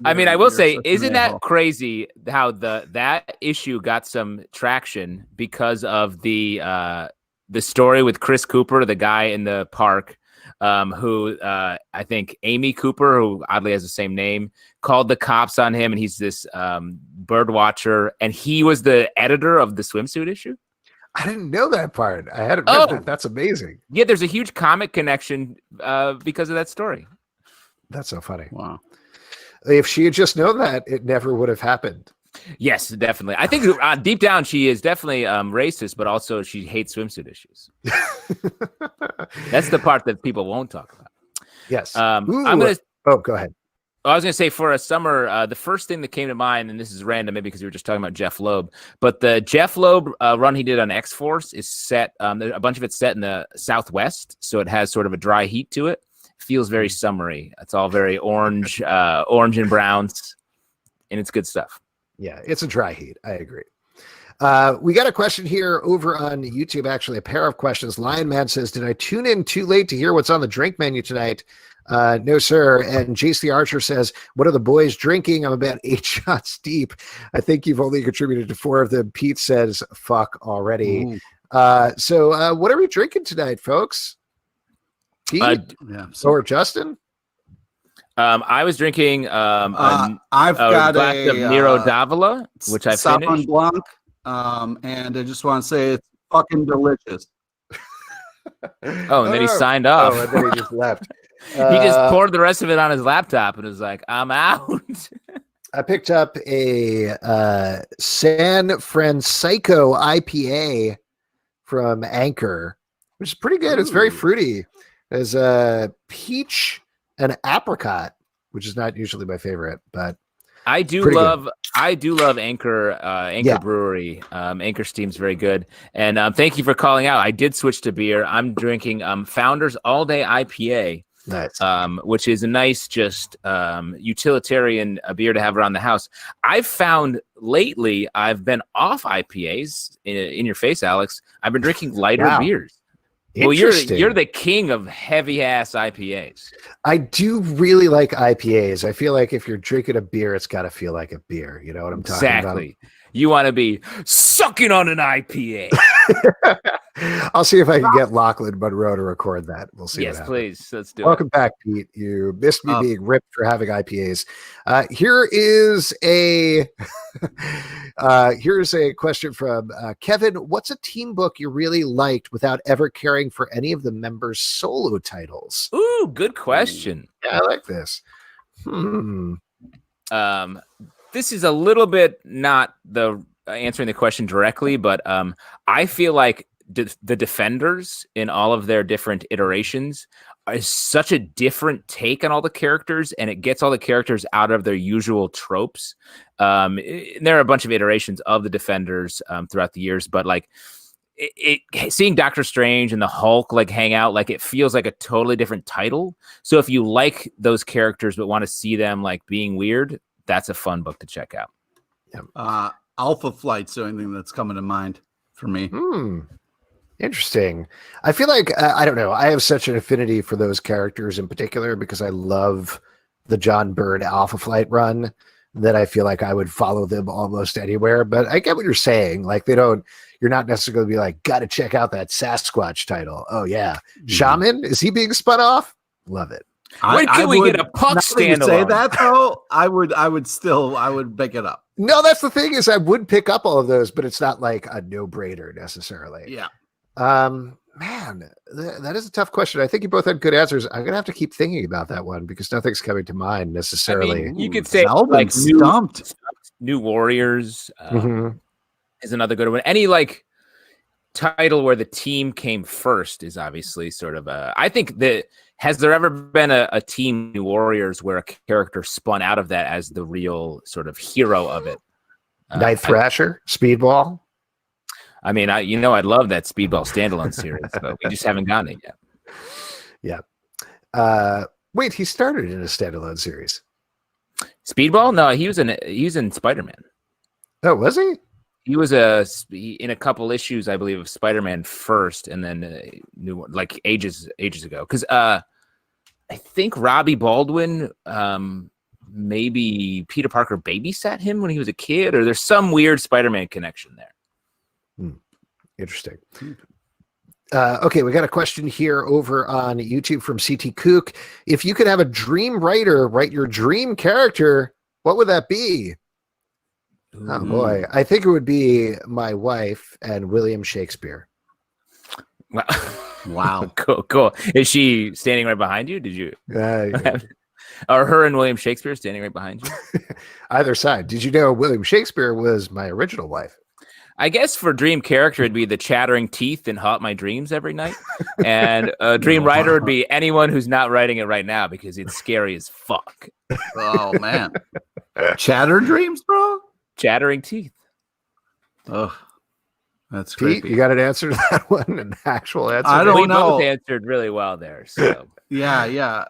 I mean, I will say, isn't that crazy how that issue got some traction because of the story with Chris Cooper, the guy in the park, who I think Amy Cooper, who oddly has the same name, called the cops on him, and he's this bird watcher, and he was the editor of the swimsuit issue. I didn't know that part. I hadn't read that. That's amazing. Yeah, there's a huge comic connection because of that story. That's so funny. Wow. If she had just known that, it never would have happened. Yes, definitely. I think deep down she is definitely racist, but also she hates swimsuit issues. That's the part that people won't talk about. Yes. I'm gonna. Oh, go ahead. I was going to say for a summer, the first thing that came to mind, and this is random, maybe because we were just talking about Jeff Loeb, but the Jeff Loeb run he did on X-Force is set. A bunch of it's set in the Southwest, so it has sort of a dry heat to it. Feels very summery. It's all very orange, orange and browns, and it's good stuff. Yeah, it's a dry heat. I agree. We got a question here over on YouTube, actually, a pair of questions. Lion Man says, did I tune in too late to hear what's on the drink menu tonight? No, sir. And JC Archer says, what are the boys drinking? I'm about 8 shots deep. I think you've only contributed to 4 of them. Pete says, fuck already. So what are we drinking tonight, folks? Pete? Or Justin? I was drinking I've got a glass of Nero d'Avola, which I finished. Blanc, and I just want to say it's fucking delicious. Oh, and then he signed off. Oh, and then he just left. He just poured the rest of it on his laptop and was like, I'm out. I picked up a San Francisco IPA from Anchor, which is pretty good. It's very fruity. There's a peach and apricot, which is not usually my favorite, but I do love Anchor Brewery. Anchor Steam's very good. And thank you for calling out. I did switch to beer. I'm drinking Founders All Day IPA. Nice. Which is a nice, just utilitarian beer to have around the house. I've found lately I've been off IPAs. In your face, Alex. I've been drinking lighter beers. Well, you're the king of heavy ass IPAs. I do really like IPAs. I feel like if you're drinking a beer, it's got to feel like a beer. You know what I'm talking about? Exactly. You want to be sucking on an IPA. I'll see if I can get Lachlan Monroe to record that. We'll see. Yes, please. Let's do Welcome back, Pete. You missed me being ripped for having IPAs. Here is a here's a question from Kevin. What's a team book you really liked without ever caring for any of the members' solo titles? Ooh, good question. Yeah, I like this. This is a little bit not the answering the question directly, but I feel like the Defenders in all of their different iterations is such a different take on all the characters, and it gets all the characters out of their usual tropes. There are a bunch of iterations of the Defenders throughout the years, but like seeing Doctor Strange and the Hulk like hang out, like it feels like a totally different title. So if you like those characters but want to see them like being weird, that's a fun book to check out. Alpha Flight's the only thing that's coming to mind for me. Interesting. I feel like, I don't know, I have such an affinity for those characters in particular because I love the John Byrne Alpha Flight run that I feel like I would follow them almost anywhere. But I get what you're saying. Like you're not necessarily going to be like, got to check out that Sasquatch title. Oh yeah. Shaman, is he being spun off? Love it. When can we get a Puck standalone? Say that though, I would pick it up. No, that's the thing is I would pick up all of those, but it's not like a no-brainer necessarily. Yeah. Man, that is a tough question. I think you both had good answers. I'm gonna have to keep thinking about that one because nothing's coming to mind necessarily. I mean, you could say like New Warriors is another good one. Any like title where the team came first is obviously sort of I think that has there ever been a team New Warriors where a character spun out of that as the real sort of hero of it? Night Thrasher, Speedball. I mean, I'd love that Speedball standalone series, but we just haven't gotten it Yeah. yet. Wait, he started in a standalone series. Speedball? No, he was in SpiderMan. Oh, was he? He was in a couple issues, I believe, of SpiderMan first, and then new one like ages ago. Because I think Robbie Baldwin, maybe Peter Parker babysat him when he was a kid, or there's some weird Spider-Man connection there. Interesting. Okay, we got a question here over on YouTube from CT Kook. If you could have a dream writer write your dream character, what would that be? Oh boy, I think it would be my wife and William Shakespeare. Wow. Cool. Is she standing right behind you? Did you? Or her and William Shakespeare standing right behind you? Either side. Did you know William Shakespeare was my original wife? I guess for dream character, it'd be the chattering teeth and haunt my dreams every night. And a dream writer would be anyone who's not writing it right now because it's scary as fuck. Oh, man. Chatter dreams, bro? Chattering teeth. Oh, that's Pete, creepy. you got an answer to that one? An actual answer? I don't know. We both answered really well there. So yeah.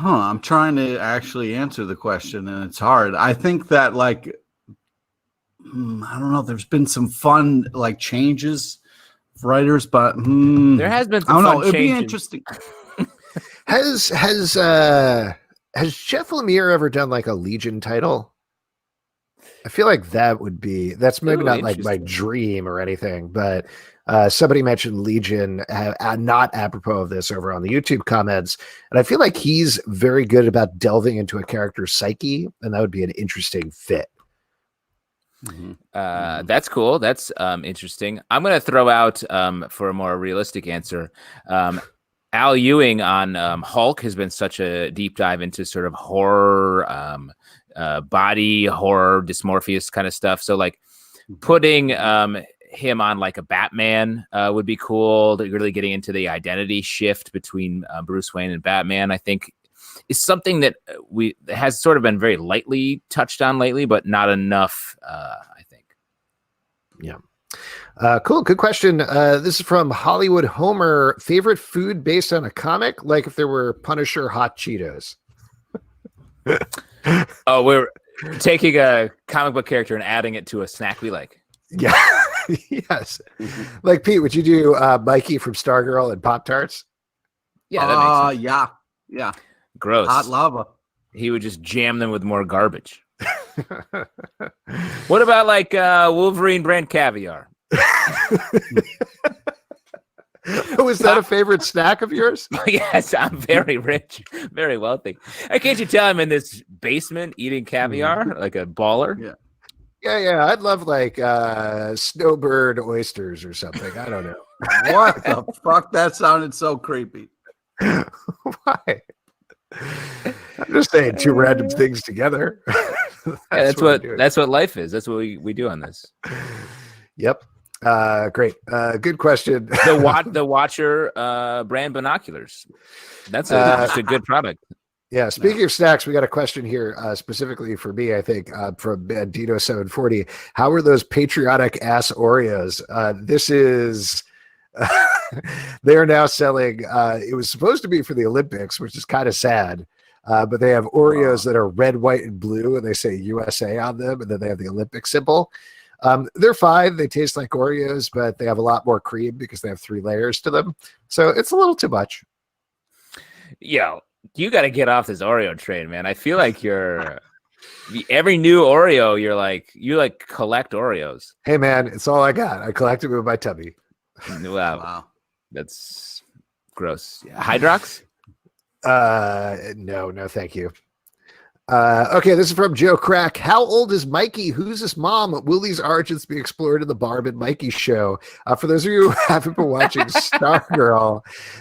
I'm trying to actually answer the question, and it's hard. I think that, like, I don't know. There's been some fun, like, changes of writers, but there has been some fun It'd changes. be interesting. Has Jeff Lemire ever done like a Legion title? I feel like that's maybe not like my dream or anything, but somebody mentioned Legion, not apropos of this, over on the YouTube comments, and I feel like he's very good about delving into a character's psyche, and that would be an interesting fit. That's cool. That's interesting. I'm going to throw out for a more realistic answer. Al Ewing on Hulk has been such a deep dive into sort of horror, body horror, dysmorphia kind of stuff. So like putting him on like a Batman would be cool. Really getting into the identity shift between Bruce Wayne and Batman, I think, is something that has sort of been very lightly touched on lately, but not enough, I think. Yeah. Cool. Good question. This is from Hollywood Homer. Favorite food based on a comic? Like if there were Punisher hot Cheetos. Oh, we're taking a comic book character and adding it to a snack we like. Yeah. Yes. Like Pete, would you do Mikey from Stargirl and Pop-Tarts? Yeah, that makes sense. Yeah. Gross. Hot lava. He would just jam them with more garbage. What about like Wolverine brand caviar? Was that a favorite snack of yours? Yes, I'm very rich, very wealthy. Can't you tell I'm in this basement eating caviar like a baller? Yeah. I'd love like snowbird oysters or something. I don't know. What the fuck? That sounded so creepy. Why? I'm just saying two random things together. That's what life is. That's what we do on this. Yep. Great. Good question. The Watcher brand binoculars. That's just a good product. Yeah. Speaking of snacks, we got a question here specifically for me, I think, from Dino740. How are those patriotic ass Oreos? This is... they are now selling it was supposed to be for the Olympics, which is kind of sad, but they have Oreos that are red, white, and blue, and they say USA on them, and then they have the Olympic symbol. They're fine. They taste like Oreos, but they have a lot more cream because they have 3 layers to them, so it's a little too much. Yo, you got to get off this Oreo train, man. I feel like every new Oreo, you collect Oreos. Hey man, it's all I got. I collect them with my tummy. Wow. That's gross. Hydrox? No, thank you. Okay, this is from Joe Crack. How old is Mikey? Who's his mom? Will these origins be explored in the Barb and Mikey show? For those of you who haven't been watching Stargirl,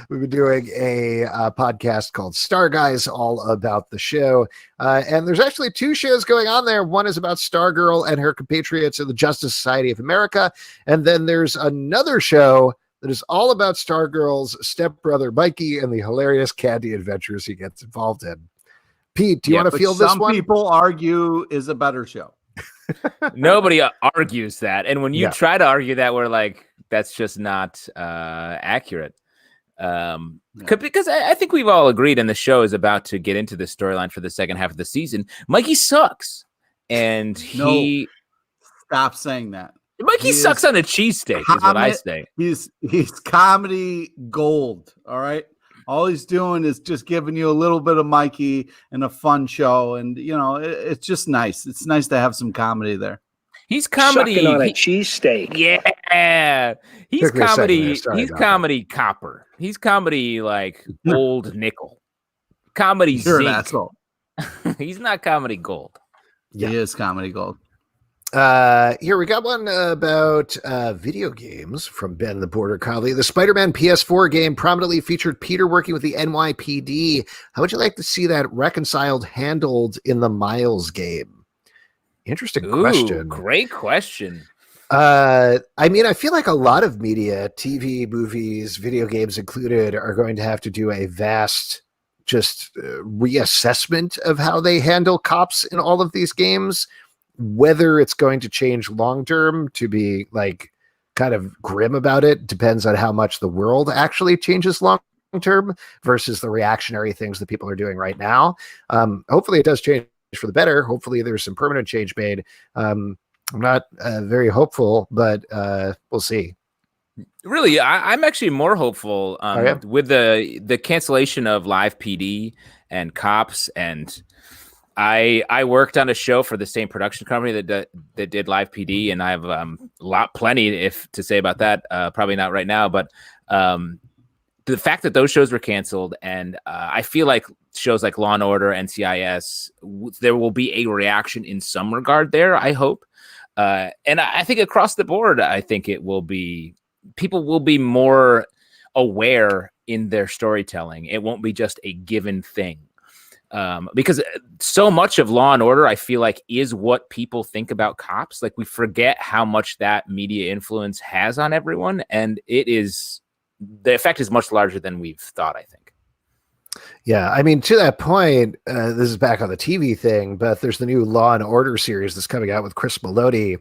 we've been doing a podcast called Star Guys, all about the show. And there's actually 2 shows going on there. One is about Stargirl and her compatriots in the Justice Society of America. And then there's another show that is all about Stargirl's stepbrother, Mikey, and the hilarious candy adventures he gets involved in. Pete, do you want to feel this one? Some people argue is a better show. Nobody argues that. And when you try to argue that, we're like, that's just not accurate. Because I think we've all agreed, and the show is about to get into the storyline for the second half of the season. Mikey sucks. And stop saying that. Mikey sucks on a cheesesteak, is what I say. He's comedy gold, all right? All he's doing is just giving you a little bit of Mikey and a fun show. And, it's just nice. It's nice to have some comedy there. He's comedy. Sucking on a cheesesteak. Yeah. He's comedy. He's comedy copper. He's comedy like old nickel. Comedy You're zinc. an asshole. He's not comedy gold. Yeah. He is comedy gold. Here we got one about video games from Ben the Border Collie. The SpiderMan PS4 game prominently featured Peter working with the NYPD. How would you like to see that reconciled, handled in the Miles game? Interesting question. Great question. I mean, I feel like a lot of media, TV, movies, video games included, are going to have to do a vast just reassessment of how they handle cops in all of these games. Whether it's going to change long term to be like kind of grim about it depends on how much the world actually changes long term versus the reactionary things that people are doing right now. Hopefully it does change for the better. Hopefully there's some permanent change made. I'm not very hopeful, but we'll see. Really, I'm actually more hopeful with the cancellation of live PD and cops. And I worked on a show for the same production company that did live PD, and I have plenty to say about that. Probably not right now, but the fact that those shows were canceled, and I feel like shows like Law and Order, NCIS, there will be a reaction in some regard there, I hope. And I think across the board, I think people will be more aware in their storytelling. It won't be just a given thing. Because so much of Law and Order, I feel like, is what people think about cops. Like, we forget how much that media influence has on everyone. And the effect is much larger than we've thought, I think. Yeah, I mean, to that point, this is back on the TV thing, but there's the new Law and Order series that's coming out with Chris Meloni,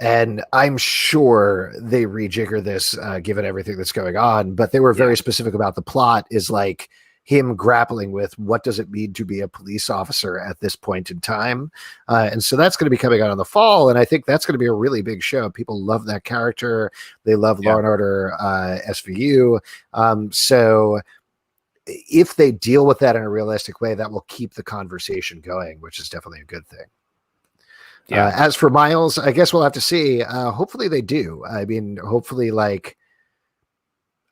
and I'm sure they rejigger this given everything that's going on, but they were very specific about the plot is like him grappling with what does it mean to be a police officer at this point in time. And so that's going to be coming out in the fall, and I think that's going to be a really big show. People love that character. They love Law and Order SVU. So if they deal with that in a realistic way, that will keep the conversation going, which is definitely a good thing. Yeah. As for Miles, I guess we'll have to see. Hopefully they do. I mean, hopefully, like,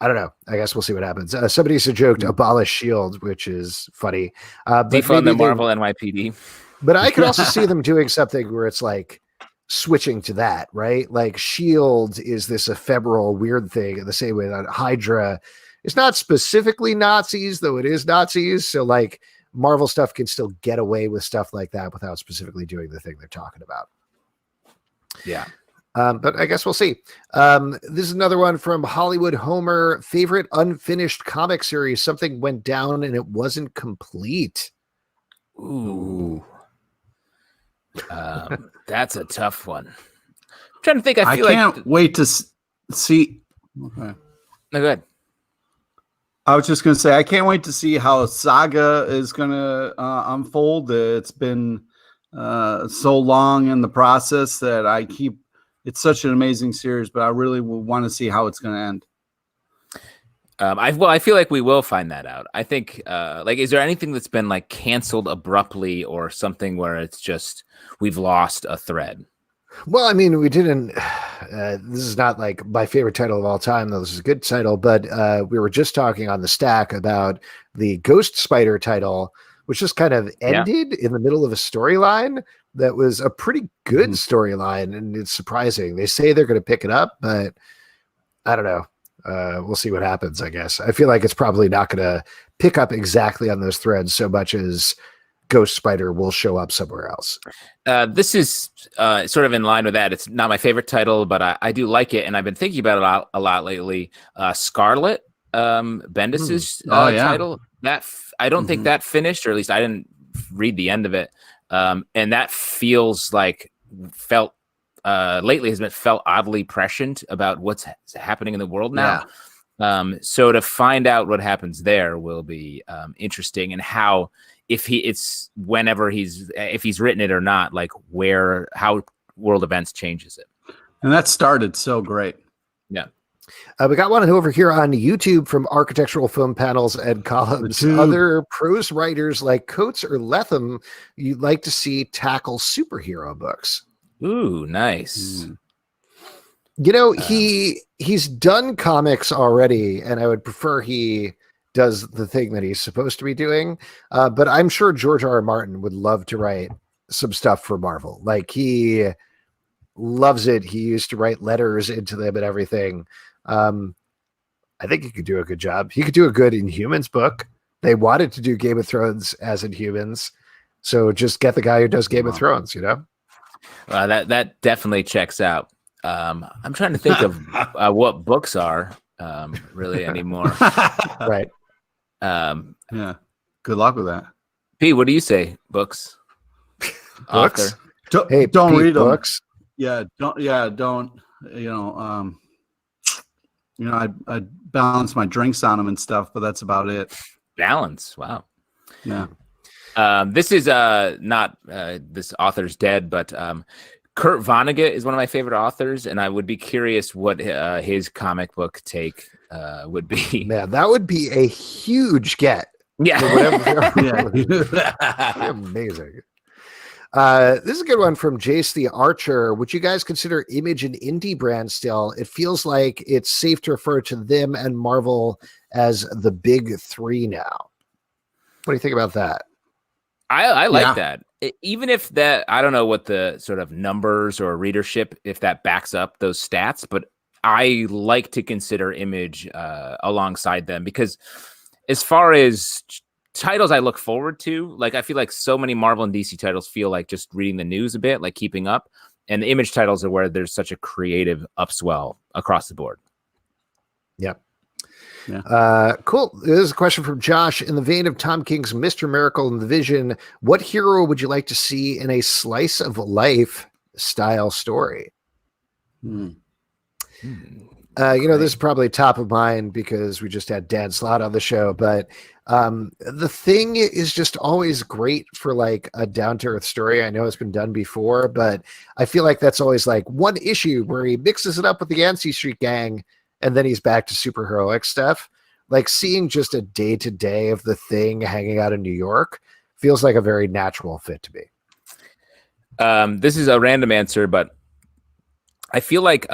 I don't know. I guess we'll see what happens. Somebody joked abolish S.H.I.E.L.D., which is funny. Defund the Marvel NYPD. But I could also see them doing something where it's like switching to that, right? Like S.H.I.E.L.D. is this ephemeral, weird thing in the same way that Hydra it's not specifically Nazis, though it is Nazis. So like Marvel stuff can still get away with stuff like that without specifically doing the thing they're talking about. Yeah. But I guess we'll see. This is another one from Hollywood Homer. Favorite unfinished comic series. Something went down and it wasn't complete. Ooh. That's a tough one. I'm trying to think. I can't wait to see. Okay. No, go ahead. I was just going to say, I can't wait to see how Saga is going to unfold. It's been so long in the process that it's such an amazing series, but I really want to see how it's going to end. I feel like we will find that out. I think, is there anything that's been like canceled abruptly or something where it's just, we've lost a thread? Well, I mean, we didn't. This is not like my favorite title of all time, though this is a good title. But we were just talking on the stack about the Ghost Spider title, which just kind of ended in the middle of a storyline that was a pretty good storyline, and it's surprising. They say they're going to pick it up, but I don't know. We'll see what happens. I guess I feel like it's probably not going to pick up exactly on those threads so much as Ghost Spider will show up somewhere else. This is sort of in line with that. It's not my favorite title, but I do like it, and I've been thinking about it a lot lately. Scarlet, Bendis's title. That I don't think that finished, or at least I didn't read the end of it. And that felt lately has been felt oddly prescient about what's happening in the world now. Yeah. So to find out what happens there will be interesting, and how. If he's written it or not, like how world events changes it. And that started so great. Yeah. We got one over here on YouTube from Architectural Film Panels and Columns. Other prose writers like Coates or Lethem you'd like to see tackle superhero books. Ooh, nice. You know, he's done comics already, and I would prefer he does the thing that he's supposed to be doing. But I'm sure George R.R. Martin would love to write some stuff for Marvel. Like, he loves it. He used to write letters into them and everything. I think he could do a good job. He could do a good Inhumans book. They wanted to do Game of Thrones as Inhumans, so just get the guy who does Game of Thrones, you know? That definitely checks out. I'm trying to think of what books are really anymore. Right. Yeah. Good luck with that. P, what do you say? Books? Books? Don't Pete, read them. Books. Don't, I balance my drinks on them and stuff, but that's about it. Balance. Wow. Yeah. This is not this author's dead, but Kurt Vonnegut is one of my favorite authors, and I would be curious what his comic book take would be. Man, that would be a huge get. Yeah. Amazing. This is a good one from Jace the Archer. Would you guys consider Image an indie brand still? It feels like it's safe to refer to them and Marvel as the big three now. What do you think about that? I like that. Even if that, I don't know what the sort of numbers or readership, if that backs up those stats, but I like to consider Image alongside them, because as far as titles I look forward to, like, I feel like so many Marvel and DC titles feel like just reading the news a bit, like keeping up, and the Image titles are where there's such a creative upswell across the board. Yep. Yeah. Cool. This is a question from Josh. In the vein of Tom King's Mr. Miracle and the Vision, what hero would you like to see in a slice of life style story? This is probably top of mind because we just had Dan Slott on the show, but the Thing is just always great for like a down-to-earth story. I know it's been done before, but I feel like that's always like one issue where he mixes it up with the Yancey Street Gang and then he's back to superheroic stuff. Like, seeing just a day-to-day of the Thing hanging out in New York feels like a very natural fit to me. This is a random answer, but I feel like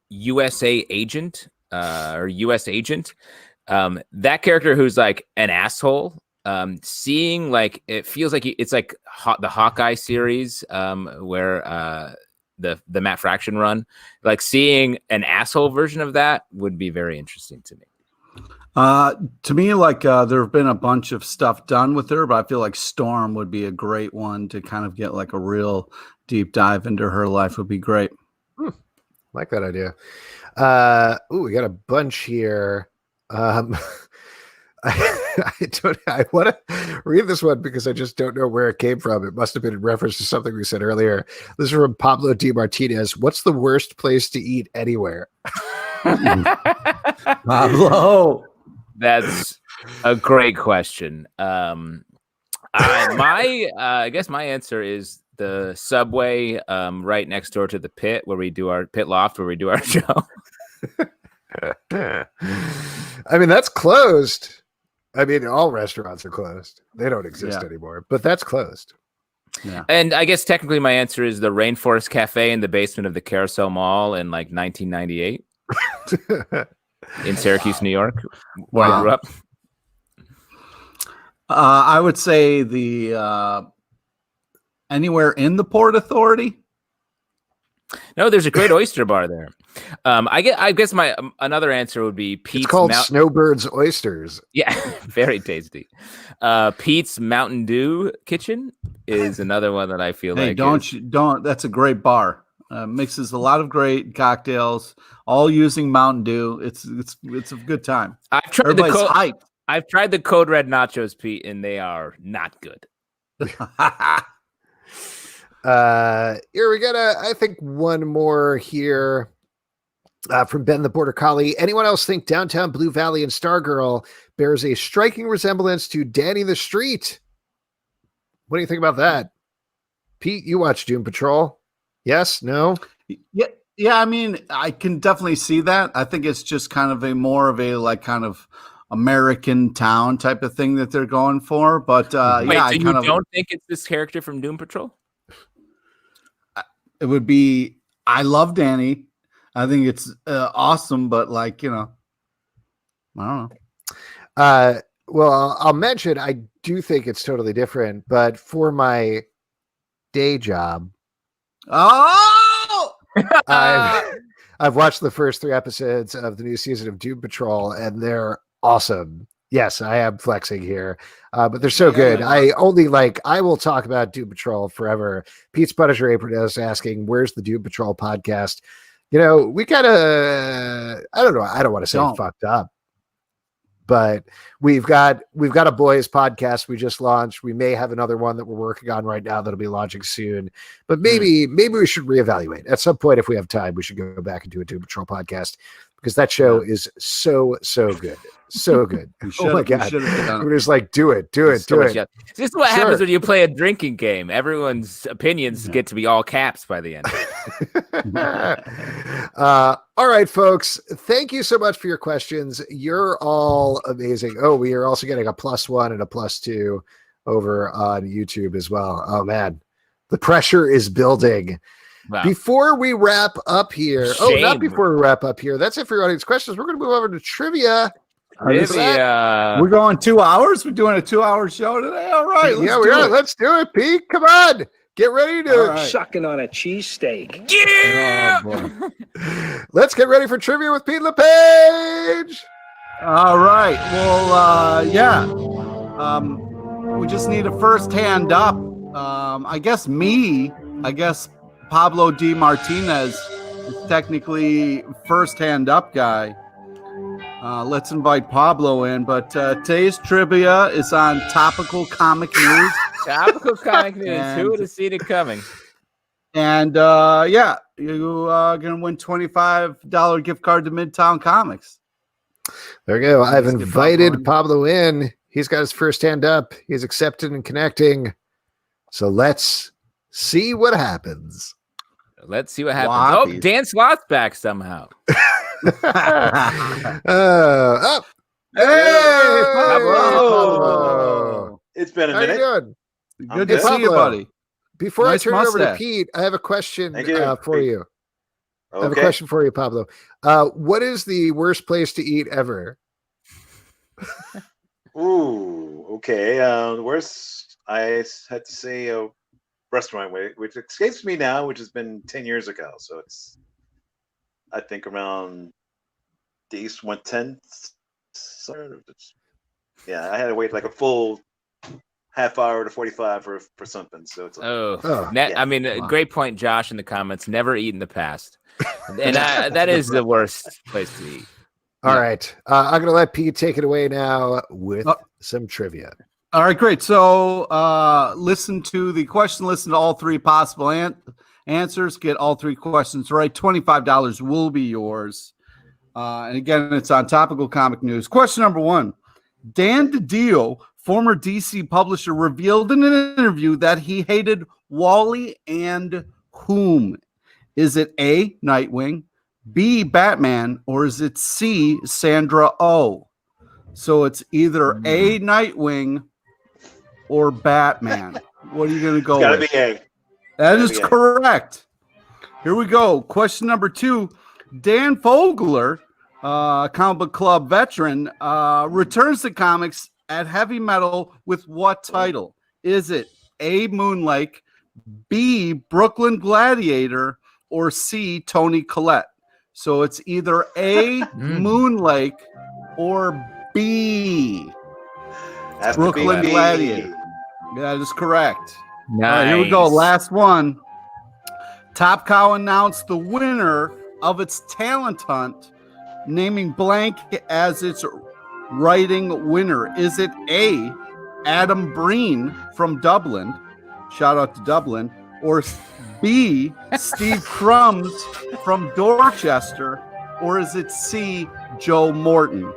USA Agent or US Agent, that character who's like an asshole, seeing like, it feels like it's like the Hawkeye series where the Matt Fraction run, like seeing an asshole version of that would be very interesting to me. To me, like there have been a bunch of stuff done with her, but I feel like Storm would be a great one to kind of get like a real deep dive into her life. Would be great. Like that idea. We got a bunch here. I want to read this one because I just don't know where it came from. It must have been in reference to something we said earlier. This is from Pablo D. Martinez. What's the worst place to eat anywhere? Pablo. That's a great question. I guess my answer is the Subway right next door to the pit where we do our pit loft where we do our show. I mean, that's closed. I mean, all restaurants are closed. They don't exist anymore, but that's closed. Yeah. And I guess technically my answer is the Rainforest Cafe in the basement of the Carousel Mall in like 1998 in Syracuse, New York, where I grew up. I would say the anywhere in the Port Authority. No, there's a great oyster bar there. I guess my another answer would be Pete's. It's called Snowbird's Oysters. Yeah, very tasty. Pete's Mountain Dew Kitchen is another one that I feel like. Don't. That's a great bar. Mixes a lot of great cocktails, all using Mountain Dew. It's a good time. I've tried the Code Red nachos, Pete, and they are not good. Here we got I think one more here from Ben the Border Collie. Anyone else think Downtown Blue Valley and Stargirl bears a striking resemblance to Danny the Street? What do you think about that? Pete, you watch Doom Patrol? Yes? No? Yeah. I mean, I can definitely see that. I think it's just kind of more of a like kind of American town type of thing that they're going for. But Wait, so you don't think it's this character from Doom Patrol? It would be. I love Danny. I think it's awesome, but like, I don't know. Well, I'll mention I do think it's totally different, but for my day job, I've watched the first 3 episodes of the new season of Doom Patrol, and they're awesome. Yes, I am flexing here, but they're so good. I will talk about Doom Patrol forever. Pete's Punisher Apron is asking, "Where's the Doom Patrol podcast?" We gotta. I don't know. I don't want to say fucked up, but we've got a boys podcast we just launched. We may have another one that we're working on right now that'll be launching soon. But maybe we should reevaluate at some point. If we have time, we should go back and do a Doom Patrol podcast because that show is so good. So good. Oh my God. We're just like, do it. This is what happens when you play a drinking game. Everyone's opinions get to be all caps by the end. All right, folks. Thank you so much for your questions. You're all amazing. Oh, we are also getting a +1 and a +2 over on YouTube as well. Oh man, the pressure is building. Wow. Before we wrap up here. Not before we wrap up here. That's it for your audience questions. We're going to move over to trivia. We're going 2 hours. We're doing a 2-hour show today. All right. We are. Let's do it, Pete. Come on. Get ready to sucking on a cheesesteak. Yeah. Oh, let's get ready for trivia with Pete LePage. All right. Well, we just need a first hand up. I guess Pablo D. Martinez is technically first hand up guy. Let's invite Pablo in, but today's trivia is on topical comic news. Topical comic news. Who would have seen it coming? And you're gonna win $25 gift card to Midtown Comics. There you go. I've invited Pablo in. He's got his first hand up. He's accepted and connecting. So let's see what happens. Oh, Dan Slott's back somehow. Hey, Pablo. It's been a minute. How you doing? Good to see you, buddy. Before I turn it over to Pete, I have a question for you. Okay. I have a question for you, Pablo. What is the worst place to eat ever? Ooh, okay. The worst, I had to say a restaurant, which escapes me now, which has been 10 years ago. So it's, I think, around the East 110. Yeah, I had to wait like a full half hour to 45 for something. So it's like, I mean, great point, Josh, in the comments. Never eat in the past, and that is the worst place to eat. All right, I'm gonna let Pete take it away now with some trivia. All right, great. So listen to the question. Listen to all 3 possible answers. Get all 3 questions right. $25 will be yours. And again, it's on topical comic news. Question number 1. Dan DiDio, former DC publisher, revealed in an interview that he hated Wally and whom? Is it A, Nightwing, B, Batman, or is it C, Sandra Oh? So it's either A, Nightwing, or Batman. What are you going to go with? It's got to be A. That is correct. Here we go. Question number 2. Dan Fogler, comic book club veteran, returns to comics at Heavy Metal with what title? Is it A, Moonlake, B, Brooklyn Gladiator, or C, Tony Collette? So it's either A, Moonlake, or B, Brooklyn Gladiator. That is correct. Nice. All right, here we go. Last one. Top Cow announced the winner of its talent hunt, naming blank as its writing winner. Is it A, Adam Breen from Dublin? Shout out to Dublin. Or B, Steve Crumbs from Dorchester? Or is it C, Joe Morton?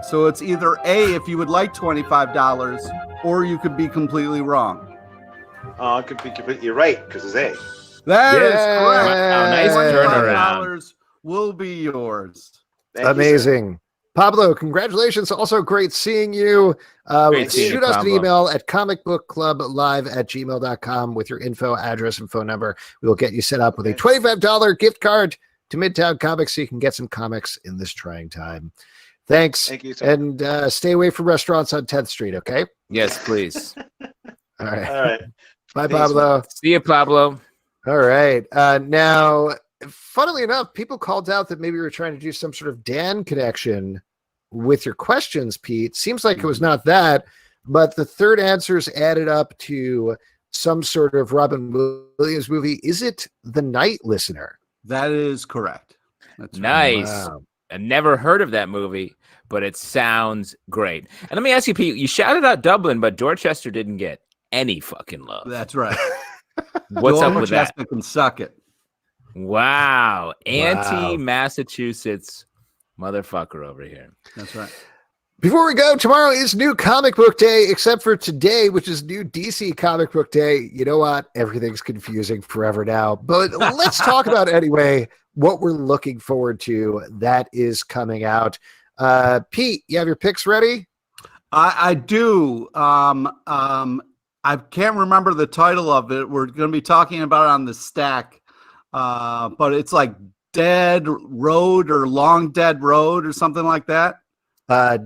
So it's either A, if you would like $25, or you could be completely wrong. I could be completely right because it's A. That is correct. Wow, nice turnaround. $25 will be yours. Amazing. Pablo, congratulations. Also great seeing you. Shoot us an email at comicbookclublive@gmail.com with your info, address, and phone number. We will get you set up with a $25 gift card to Midtown Comics so you can get some comics in this trying time. Thanks. Thank you so much. And stay away from restaurants on 10th Street, okay? Yes, please. All right. All right. Bye, Peace. Pablo. See you, Pablo. All right. Now, funnily enough, people called out that maybe you were trying to do some sort of Dan connection with your questions, Pete. Seems like it was not that, but the third answers added up to some sort of Robin Williams movie. Is it The Night Listener? That is correct. That's nice. Right. Wow. I never heard of that movie, but it sounds great. And let me ask you, Pete, you shouted out Dublin, but Dorchester didn't get any fucking love. That's right. What's up with that? Can suck it. Wow. Anti-Massachusetts motherfucker over here. That's right. Before we go, tomorrow is new comic book day, except for today, which is new DC comic book day. You know what? Everything's confusing forever now. But let's talk about anyway what we're looking forward to that is coming out. Pete, you have your picks ready? I do. I can't remember the title of it. We're going to be talking about it on the stack. But it's like Dead Road or Long Dead Road or something like that.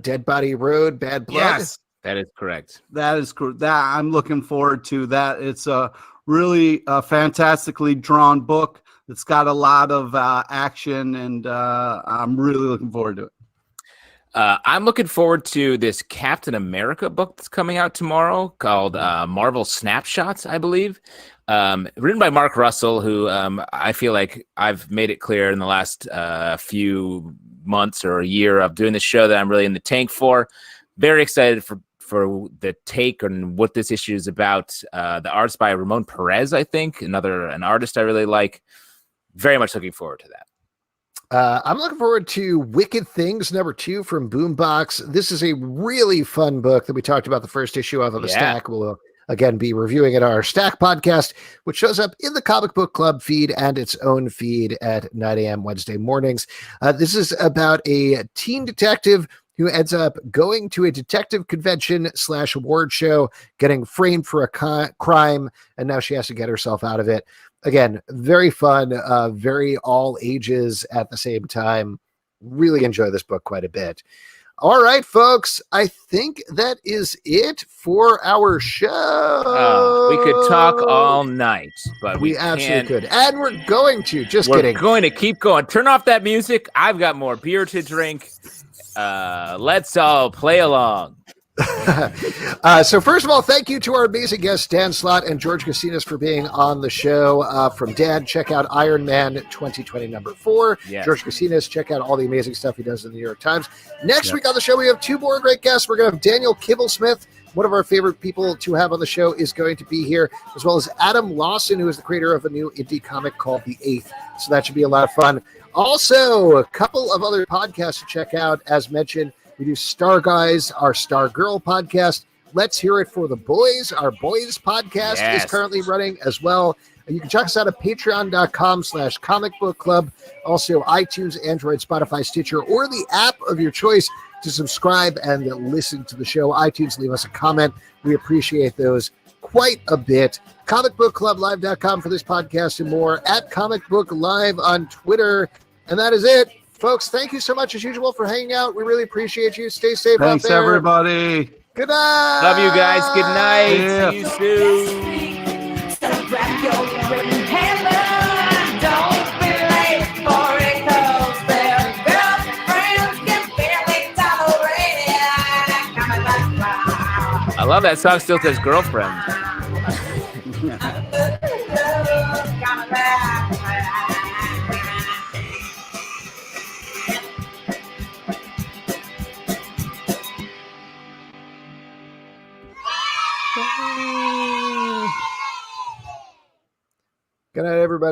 Dead Body Road, Bad Blood. Yes, that is correct. That is correct. That I'm looking forward to that. It's a really fantastically drawn book. It's got a lot of action, and I'm really looking forward to it. I'm looking forward to this Captain America book that's coming out tomorrow called Marvel Snapshots, I believe. Written by Mark Russell, who I feel like I've made it clear in the last few months or a year of doing the show that I'm really in the tank for. Very excited for the take on what this issue is about. The art's by Ramon Perez, I think, an artist I really like. Very much looking forward to that. I'm looking forward to Wicked Things #2 from Boombox. This is a really fun book that we talked about the first issue of the Stack. We'll again be reviewing it on our Stack podcast, which shows up in the Comic Book Club feed and its own feed at 9 a.m. Wednesday mornings. This is about a teen detective who ends up going to a detective convention / award show, getting framed for a crime, and now she has to get herself out of it. Again, very fun, very all ages at the same time. Really enjoy this book quite a bit. All right, folks, I think that is it for our show. We could talk all night, but we absolutely could. And we're going to. Kidding. We're going to keep going. Turn off that music. I've got more beer to drink. Let's all play along. So first of all, thank you to our amazing guests, Dan Slott and George Gustines, for being on the show. From Dan, check out Ironman 2020 #4. Yes. George Gustines, check out all the amazing stuff he does in the New York Times. Next week on the show, we have two more great guests. We're going to have Daniel Kibblesmith. One of our favorite people to have on the show is going to be here, as well as Adam Lawson, who is the creator of a new indie comic called The Eighth. So that should be a lot of fun. Also, a couple of other podcasts to check out. As mentioned, we do Star Guys, our Star Girl podcast. Let's Hear It for the Boys. Our Boys podcast is currently running as well. You can check us out at patreon.com/comicbookclub. Also, iTunes, Android, Spotify, Stitcher, or the app of your choice to subscribe and listen to the show. iTunes, leave us a comment. We appreciate those quite a bit. comicbookclublive.com for this podcast and more. At Comic Book Live on Twitter. And that is it. Folks, thank you so much as usual for hanging out. We really appreciate you. Stay safe out there. Thanks, everybody. Good night. Love you guys. Good night. Yeah. See you soon. I love that song. Still says girlfriend. Good night, everybody.